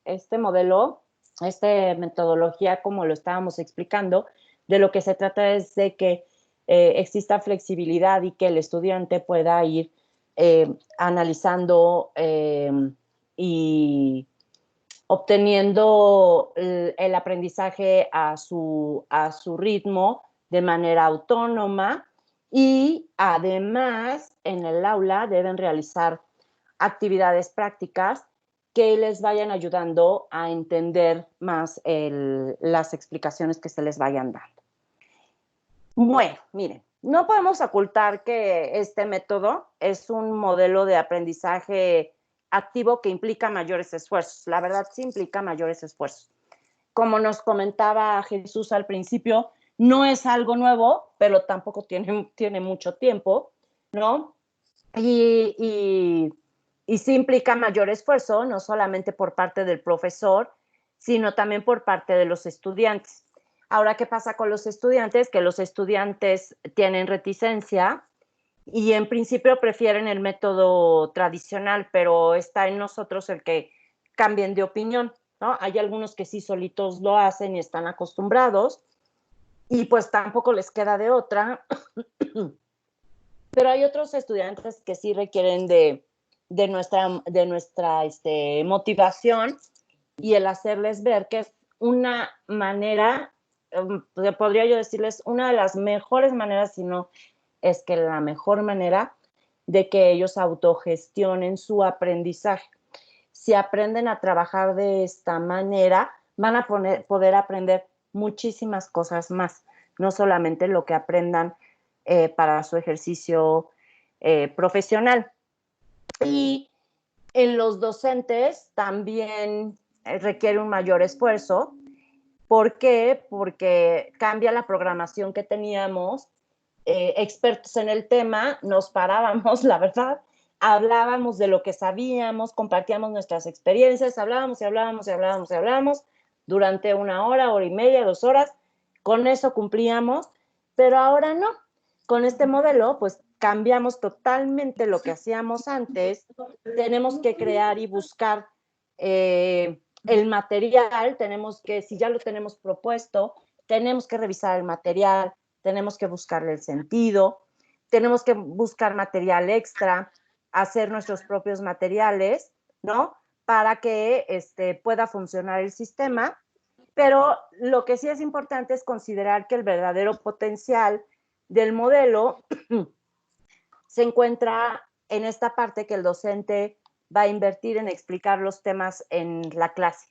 este modelo, esta metodología, como lo estábamos explicando, de lo que se trata es de que exista flexibilidad y que el estudiante pueda ir analizando y obteniendo el aprendizaje a su ritmo de manera autónoma, y además en el aula deben realizar actividades prácticas que les vayan ayudando a entender más las explicaciones que se les vayan dando. Bueno, miren, no podemos ocultar que este método es un modelo de aprendizaje activo que implica mayores esfuerzos. La verdad, sí implica mayores esfuerzos. Como nos comentaba Jesús al principio, no es algo nuevo, pero tampoco tiene mucho tiempo, ¿no? Y sí implica mayor esfuerzo, no solamente por parte del profesor, sino también por parte de los estudiantes. Ahora, ¿qué pasa con los estudiantes? Que los estudiantes tienen reticencia y en principio prefieren el método tradicional, pero está en nosotros el que cambien de opinión, ¿no? Hay algunos que sí solitos lo hacen y están acostumbrados y pues tampoco les queda de otra, pero hay otros estudiantes que sí requieren de de nuestra motivación y el hacerles ver que es una manera, podría yo decirles, una de las mejores maneras, si no es que la mejor manera de que ellos autogestionen su aprendizaje. Si aprenden a trabajar de esta manera, van a poder aprender muchísimas cosas más, no solamente lo que aprendan para su ejercicio profesional. Y en los docentes también requiere un mayor esfuerzo. ¿Por qué? Porque cambia la programación que teníamos. Expertos en el tema, nos parábamos, la verdad, hablábamos de lo que sabíamos, compartíamos nuestras experiencias, hablábamos y hablábamos y hablábamos y hablábamos durante 1 hora, hora y media, 2 horas, con eso cumplíamos, pero ahora no. Con este modelo, pues cambiamos totalmente lo que hacíamos antes, tenemos que crear y buscar el material, tenemos que, si ya lo tenemos propuesto, tenemos que revisar el material, tenemos que buscarle el sentido, tenemos que buscar material extra, hacer nuestros propios materiales, ¿no? Para que pueda funcionar el sistema. Pero lo que sí es importante es considerar que el verdadero potencial del modelo se encuentra en esta parte que el docente va a invertir en explicar los temas en la clase.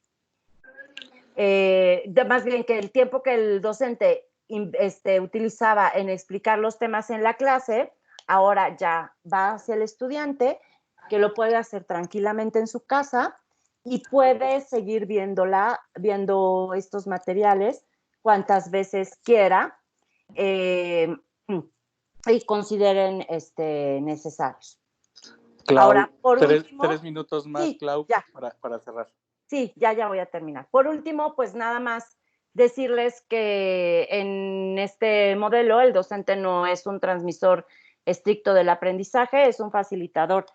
Más bien que el tiempo que el docente utilizaba en explicar los temas en la clase, ahora ya va hacia el estudiante, que lo puede hacer tranquilamente en su casa y puede seguir viendo estos materiales cuantas veces quiera y consideren necesarios. Clau, Ahora, por último, 3 minutos más, sí, Clau, ya. para cerrar. Sí, ya voy a terminar. Por último, pues nada más decirles que en este modelo el docente no es un transmisor estricto del aprendizaje, es un facilitador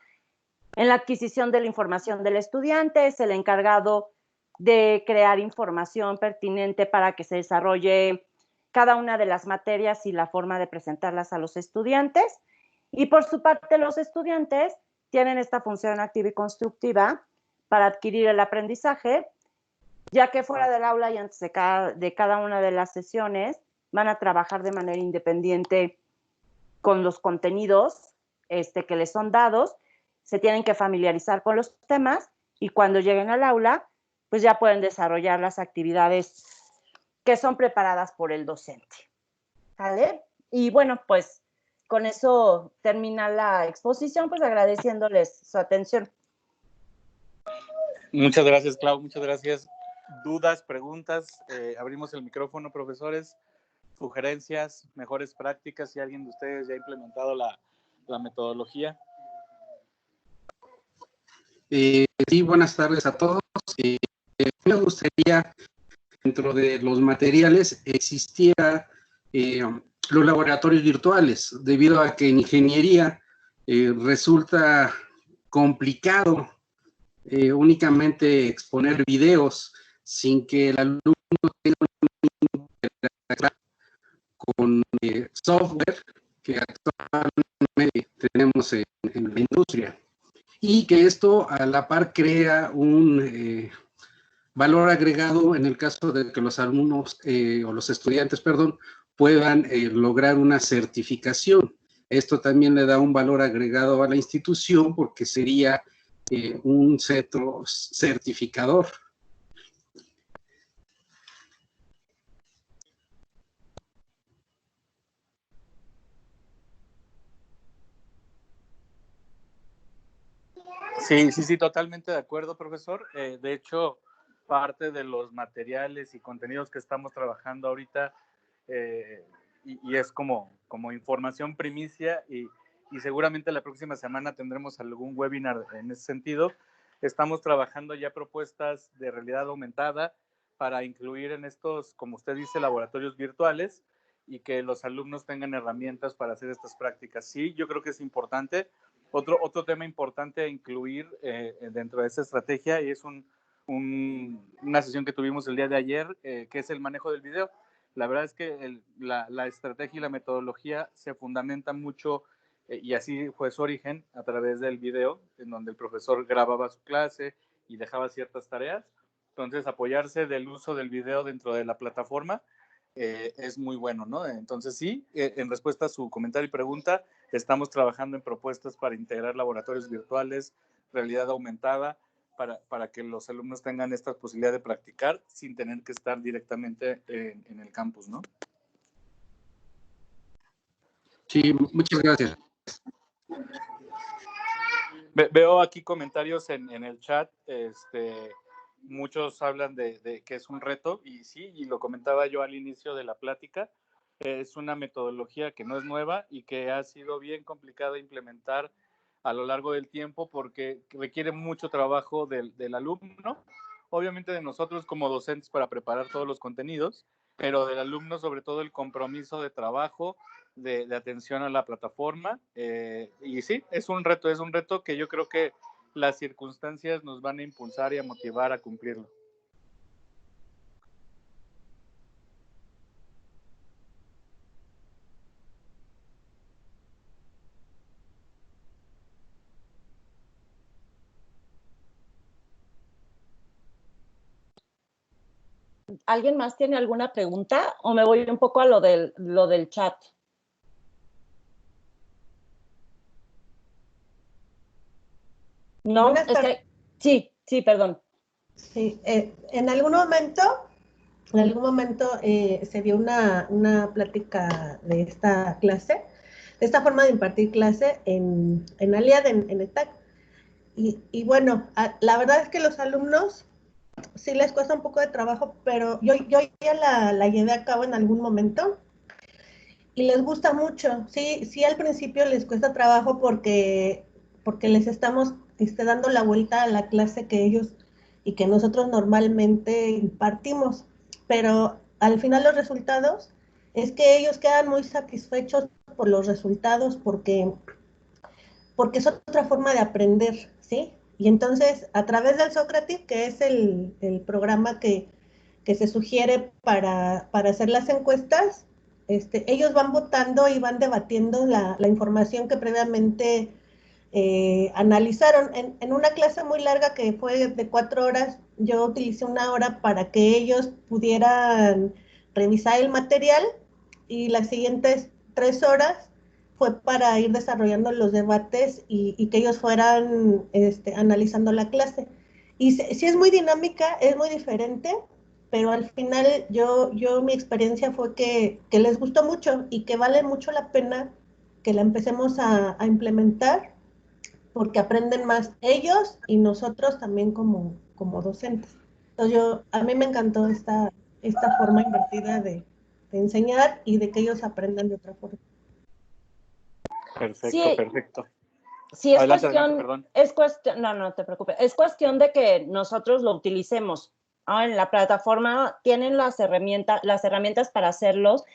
en la adquisición de la información del estudiante, es el encargado de crear información pertinente para que se desarrolle cada una de las materias y la forma de presentarlas a los estudiantes. Y por su parte, los estudiantes tienen esta función activa y constructiva para adquirir el aprendizaje, ya que fuera del aula y antes de cada una de las sesiones van a trabajar de manera independiente con los contenidos que les son dados, se tienen que familiarizar con los temas y cuando lleguen al aula, pues ya pueden desarrollar las actividades que son preparadas por el docente. ¿Vale? Y bueno, pues con eso termina la exposición, pues agradeciéndoles su atención. Muchas gracias, Clau, muchas gracias. Dudas, preguntas, abrimos el micrófono, profesores, sugerencias, mejores prácticas, si alguien de ustedes ya ha implementado la metodología. Sí, buenas tardes a todos. Me gustaría, dentro de los materiales, existiera los laboratorios virtuales, debido a que en ingeniería resulta complicado únicamente exponer videos sin que el alumno tenga una interacción con software que actualmente tenemos en la industria. Y que esto a la par crea un valor agregado en el caso de que los alumnos o los estudiantes, perdón, puedan lograr una certificación. Esto también le da un valor agregado a la institución porque sería un centro certificador. Sí, totalmente de acuerdo, profesor. De hecho, parte de los materiales y contenidos que estamos trabajando ahorita y es como información primicia y seguramente la próxima semana tendremos algún webinar en ese sentido. Estamos trabajando ya propuestas de realidad aumentada para incluir en estos, como usted dice, laboratorios virtuales y que los alumnos tengan herramientas para hacer estas prácticas. Sí, yo creo que es importante. Otro tema importante a incluir dentro de esta estrategia y es una sesión que tuvimos el día de ayer, que es el manejo del video. La verdad es que la estrategia y la metodología se fundamenta mucho y así fue su origen a través del video, en donde el profesor grababa su clase y dejaba ciertas tareas. Entonces, apoyarse del uso del video dentro de la plataforma es muy bueno, ¿no? Entonces, sí, en respuesta a su comentario y pregunta, estamos trabajando en propuestas para integrar laboratorios virtuales, realidad aumentada, para que los alumnos tengan esta posibilidad de practicar sin tener que estar directamente en el campus, ¿no? Sí, muchas gracias. Veo aquí comentarios en el chat, muchos hablan de que es un reto, y sí, y lo comentaba yo al inicio de la plática, es una metodología que no es nueva y que ha sido bien complicada de implementar a lo largo del tiempo porque requiere mucho trabajo del alumno, obviamente de nosotros como docentes para preparar todos los contenidos, pero del alumno sobre todo el compromiso de trabajo, de atención a la plataforma, y sí, es un reto que yo creo que las circunstancias nos van a impulsar y a motivar a cumplirlo. ¿Alguien más tiene alguna pregunta o me voy un poco a lo del chat? No, Buenas tardes. Sí, perdón. Sí, en algún momento se dio una plática de esta clase, de esta forma de impartir clase en Aliad, en ETAC. Y bueno, la verdad es que los alumnos sí les cuesta un poco de trabajo, pero yo ya la llevé a cabo en algún momento y les gusta mucho. Sí, al principio les cuesta trabajo porque les estamos dando la vuelta a la clase que ellos y que nosotros normalmente impartimos, pero al final los resultados es que ellos quedan muy satisfechos por los resultados porque es otra forma de aprender, ¿sí? Y entonces, a través del Socrative, que es el programa que se sugiere para hacer las encuestas, ellos van votando y van debatiendo la información que previamente analizaron. En una clase muy larga que fue de 4 horas, yo utilicé 1 hora para que ellos pudieran revisar el material y las siguientes 3 horas fue para ir desarrollando los debates y que ellos fueran analizando la clase. Y sí es muy dinámica, es muy diferente, pero al final mi experiencia fue que les gustó mucho y que vale mucho la pena que la empecemos a implementar porque aprenden más ellos y nosotros también como docentes. Entonces a mí me encantó esta forma invertida de enseñar y de que ellos aprendan de otra forma. Perfecto, perfecto. Sí, adelante, perdón. No te preocupes, es cuestión de que nosotros lo utilicemos. En la plataforma tienen las herramientas para hacerlo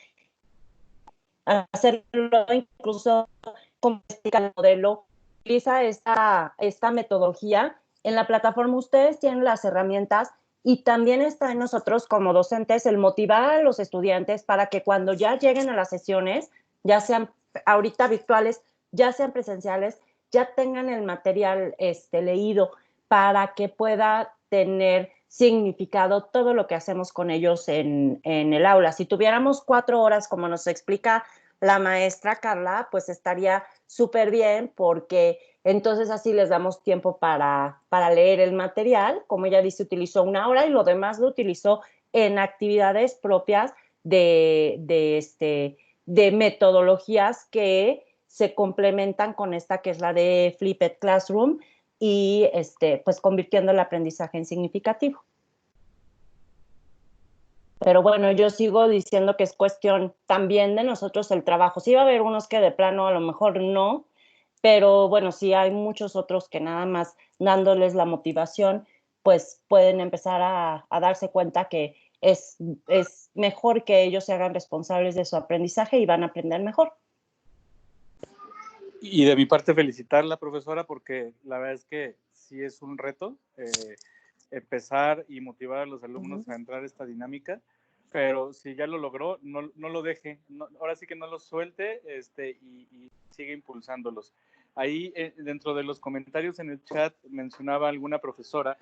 incluso como el modelo, utiliza esta metodología. En la plataforma ustedes tienen las herramientas y también está en nosotros como docentes el motivar a los estudiantes para que cuando ya lleguen a las sesiones, ya sean ahorita virtuales, ya sean presenciales, ya tengan el material leído para que pueda tener significado todo lo que hacemos con ellos en el aula. Si tuviéramos 4 horas, como nos explica la maestra Carla, pues estaría súper bien porque entonces así les damos tiempo para leer el material. Como ella dice, utilizó 1 hora y lo demás lo utilizó en actividades propias de metodologías que se complementan con esta que es la de Flipped Classroom y pues convirtiendo el aprendizaje en significativo. Pero bueno, yo sigo diciendo que es cuestión también de nosotros el trabajo. Sí va a haber unos que de plano a lo mejor no, pero bueno, sí hay muchos otros que nada más dándoles la motivación, pues pueden empezar a darse cuenta que es mejor que ellos se hagan responsables de su aprendizaje y van a aprender mejor. Y de mi parte felicitarla, profesora, porque la verdad es que sí es un reto empezar y motivar a los alumnos a entrar a esta dinámica, pero si ya lo logró, no lo deje, ahora sí que no lo suelte y sigue impulsándolos. Ahí dentro de los comentarios en el chat mencionaba alguna profesora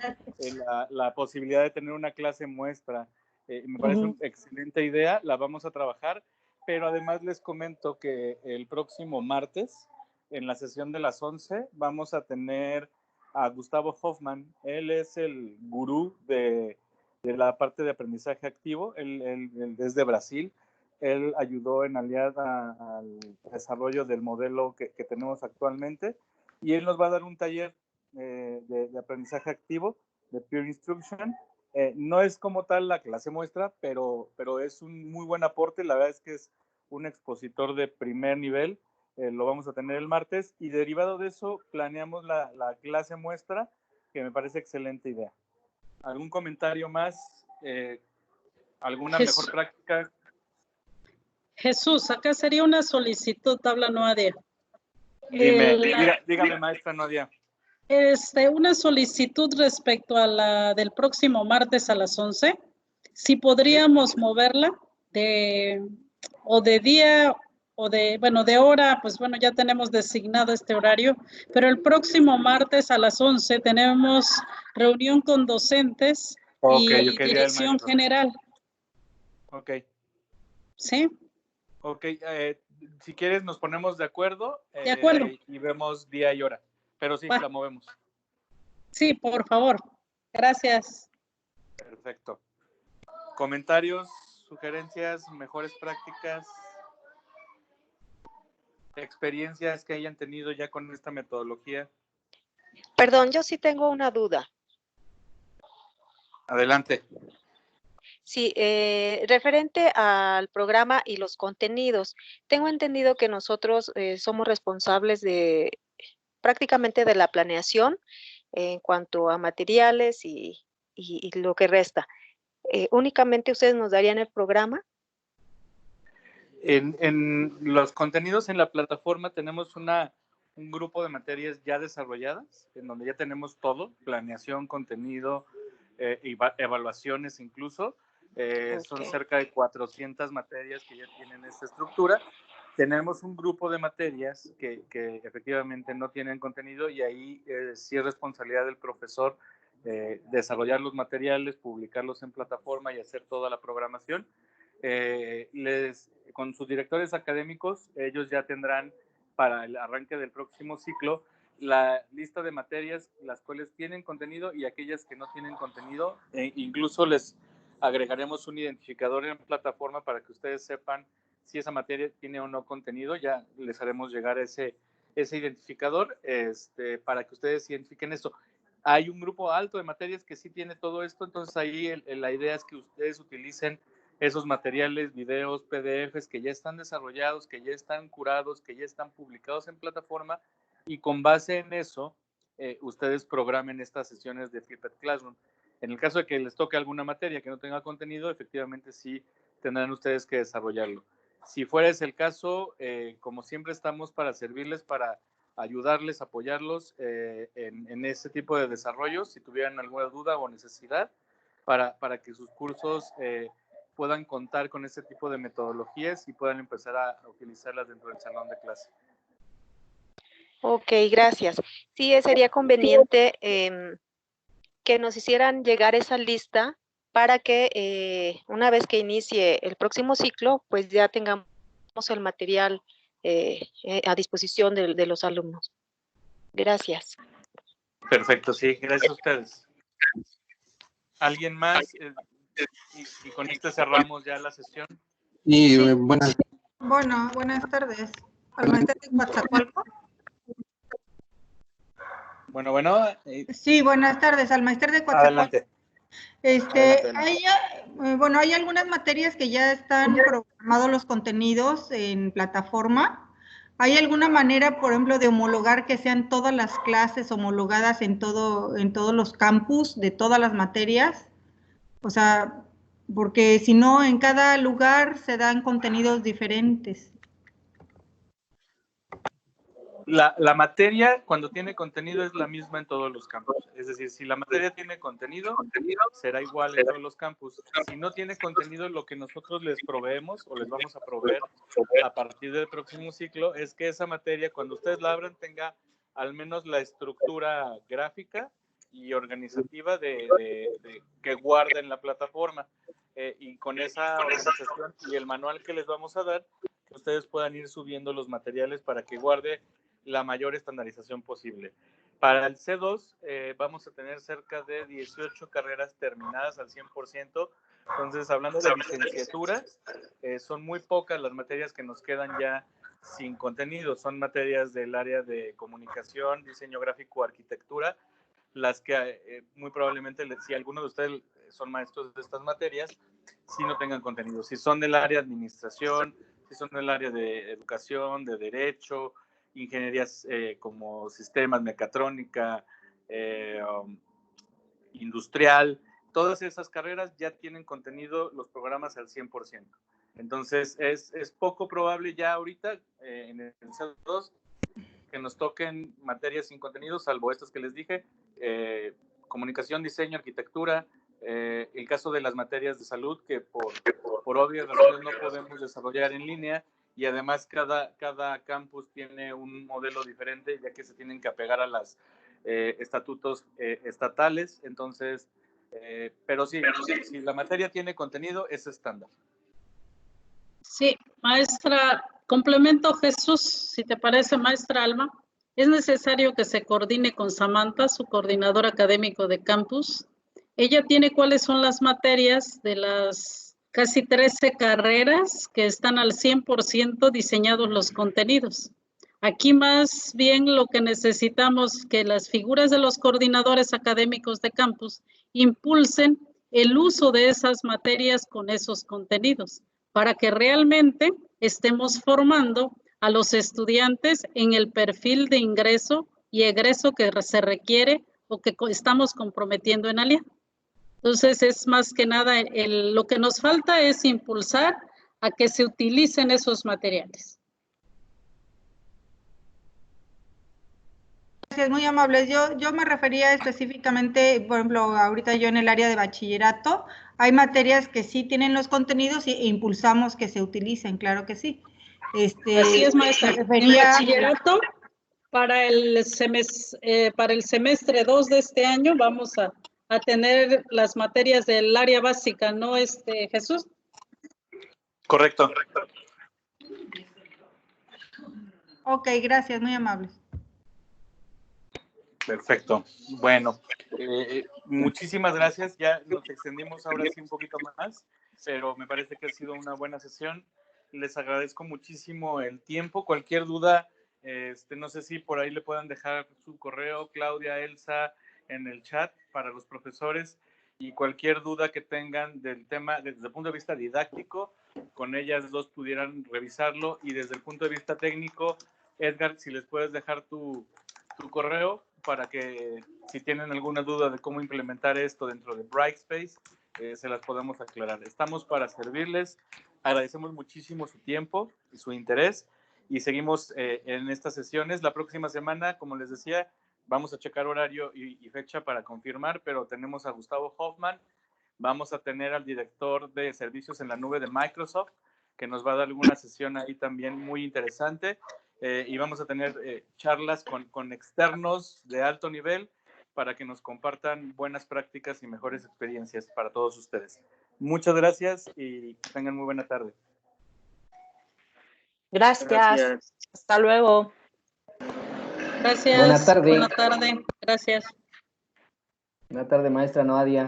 la posibilidad de tener una clase muestra. Me parece una excelente idea, la vamos a trabajar, pero además les comento que el próximo martes, en la sesión de las 11, vamos a tener a Gustavo Hoffman. Él es el gurú de la parte de aprendizaje activo, él desde Brasil. Él ayudó en aliada al desarrollo del modelo que tenemos actualmente, y él nos va a dar un taller de aprendizaje activo, de Peer Instruction. No es como tal la clase muestra, pero es un muy buen aporte. La verdad es que es un expositor de primer nivel. Lo vamos a tener el martes, y derivado de eso planeamos la clase muestra, que me parece excelente idea. ¿Algún comentario más? ¿Alguna mejor práctica? Jesús, acá sería una solicitud, habla Noadia. Dígame, maestra Noadia. Una solicitud respecto a la del próximo martes a las 11. Si podríamos moverla de día o de hora, pues bueno, ya tenemos designado este horario, pero el próximo martes a las 11 tenemos reunión con docentes y dirección general. Ok. ¿Sí? Ok, si quieres nos ponemos de acuerdo, de acuerdo. Y vemos día y hora, pero sí, la movemos. Sí, por favor. Gracias. Perfecto. ¿Comentarios, sugerencias, mejores prácticas, experiencias que hayan tenido ya con esta metodología? Perdón, yo sí tengo una duda. Adelante. Sí, referente al programa y los contenidos, tengo entendido que nosotros somos responsables prácticamente de la planeación en cuanto a materiales y lo que resta. ¿Únicamente ustedes nos darían el programa? En los contenidos en la plataforma tenemos un grupo de materias ya desarrolladas, en donde ya tenemos todo, planeación, contenido, evaluaciones incluso. Son cerca de 400 materias que ya tienen esta estructura. Tenemos un grupo de materias que efectivamente no tienen contenido, y ahí sí es responsabilidad del profesor desarrollar los materiales, publicarlos en plataforma y hacer toda la programación. Con sus directores académicos, ellos ya tendrán para el arranque del próximo ciclo la lista de materias las cuales tienen contenido y aquellas que no tienen contenido. Incluso les agregaremos un identificador en plataforma para que ustedes sepan si esa materia tiene o no contenido. Ya les haremos llegar ese identificador para que ustedes identifiquen esto. Hay un grupo alto de materias que sí tiene todo esto, entonces ahí la idea es que ustedes utilicen esos materiales, videos, PDFs que ya están desarrollados, que ya están curados, que ya están publicados en plataforma, y con base en eso ustedes programen estas sesiones de Flipped Classroom. En el caso de que les toque alguna materia que no tenga contenido, efectivamente sí tendrán ustedes que desarrollarlo. Si fuera ese el caso, como siempre estamos para servirles, para ayudarles, apoyarlos en ese tipo de desarrollos, si tuvieran alguna duda o necesidad, para que sus cursos puedan contar con este tipo de metodologías y puedan empezar a utilizarlas dentro del salón de clase. Ok, gracias. Sí, sería conveniente que nos hicieran llegar esa lista para que una vez que inicie el próximo ciclo, pues ya tengamos el material a disposición de los alumnos. Gracias. Perfecto, sí, gracias a ustedes. ¿Alguien más? Y con esto cerramos ya la sesión. Y sí. buenas tardes. Al maestro de Coatzacoalcos. Bueno. Sí, buenas tardes, al maestro de Coatzacoalcos. Adelante. Hay algunas materias que ya están programados los contenidos en plataforma. ¿Hay alguna manera, por ejemplo, de homologar que sean todas las clases homologadas en todos los campus de todas las materias? O sea, porque si no, en cada lugar se dan contenidos diferentes. La materia, cuando tiene contenido, es la misma en todos los campus. Es decir, si la materia tiene contenido, será igual en todos los campus. Si no tiene contenido, lo que nosotros les proveemos o les vamos a proveer a partir del próximo ciclo es que esa materia, cuando ustedes la abran, tenga al menos la estructura gráfica y organizativa de que guarde en la plataforma. Y con esa organización y el manual que les vamos a dar, que ustedes puedan ir subiendo los materiales para que guarde la mayor estandarización posible. Para el C2 vamos a tener cerca de 18 carreras terminadas al 100%. Entonces, hablando de licenciaturas, son muy pocas las materias que nos quedan ya sin contenido. Son materias del área de comunicación, diseño gráfico, arquitectura, las que muy probablemente, si alguno de ustedes son maestros de estas materias, si no tengan contenido. Si son del área de administración, si son del área de educación, de derecho, ingenierías como sistemas, mecatrónica, industrial, todas esas carreras ya tienen contenido los programas al 100%. Entonces, es poco probable ya ahorita en el C2 que nos toquen materias sin contenido, salvo estas que les dije, comunicación, diseño, arquitectura, el caso de las materias de salud, que por obvias razones no podemos desarrollar en línea, y además cada campus tiene un modelo diferente, ya que se tienen que apegar a los estatutos estatales. Entonces, pero sí, si la materia tiene contenido, es estándar. Sí, maestra, complemento Jesús, si te parece, maestra Alma. Es necesario que se coordine con Samantha, su coordinador académico de campus. Ella tiene cuáles son las materias de las casi 13 carreras que están al 100% diseñados los contenidos. Aquí más bien lo que necesitamos que las figuras de los coordinadores académicos de campus impulsen el uso de esas materias con esos contenidos, para que realmente estemos formando a los estudiantes en el perfil de ingreso y egreso que se requiere o que estamos comprometiendo en ALIA. Entonces, es más que nada, lo que nos falta es impulsar a que se utilicen esos materiales. Gracias, muy amables. Yo me refería específicamente, por ejemplo, ahorita yo en el área de bachillerato, hay materias que sí tienen los contenidos e impulsamos que se utilicen, claro que sí. Así es, maestra. En bachillerato, para el semestre 2 de este año, vamos a tener las materias del área básica, ¿no, Jesús? Correcto. Ok, gracias, muy amables. Perfecto. Bueno, muchísimas gracias. Ya nos extendimos ahora sí un poquito más, pero me parece que ha sido una buena sesión. Les agradezco muchísimo el tiempo. Cualquier duda, no sé si por ahí le puedan dejar su correo, Claudia, Elsa, en el chat para los profesores, y cualquier duda que tengan del tema desde el punto de vista didáctico, con ellas dos pudieran revisarlo, y desde el punto de vista técnico, Edgar, si les puedes dejar tu correo para que si tienen alguna duda de cómo implementar esto dentro de Brightspace, se las podamos aclarar. Estamos para servirles. Agradecemos muchísimo su tiempo y su interés, y seguimos en estas sesiones. La próxima semana, como les decía, vamos a checar horario y fecha para confirmar, pero tenemos a Gustavo Hoffman, vamos a tener al director de servicios en la nube de Microsoft, que nos va a dar alguna sesión ahí también muy interesante, y vamos a tener charlas con externos de alto nivel para que nos compartan buenas prácticas y mejores experiencias para todos ustedes. Muchas gracias y que tengan muy buena tarde. Gracias. Hasta luego. Gracias. Buenas tardes. Buenas tardes. Gracias. Buenas tardes, maestra Noadia.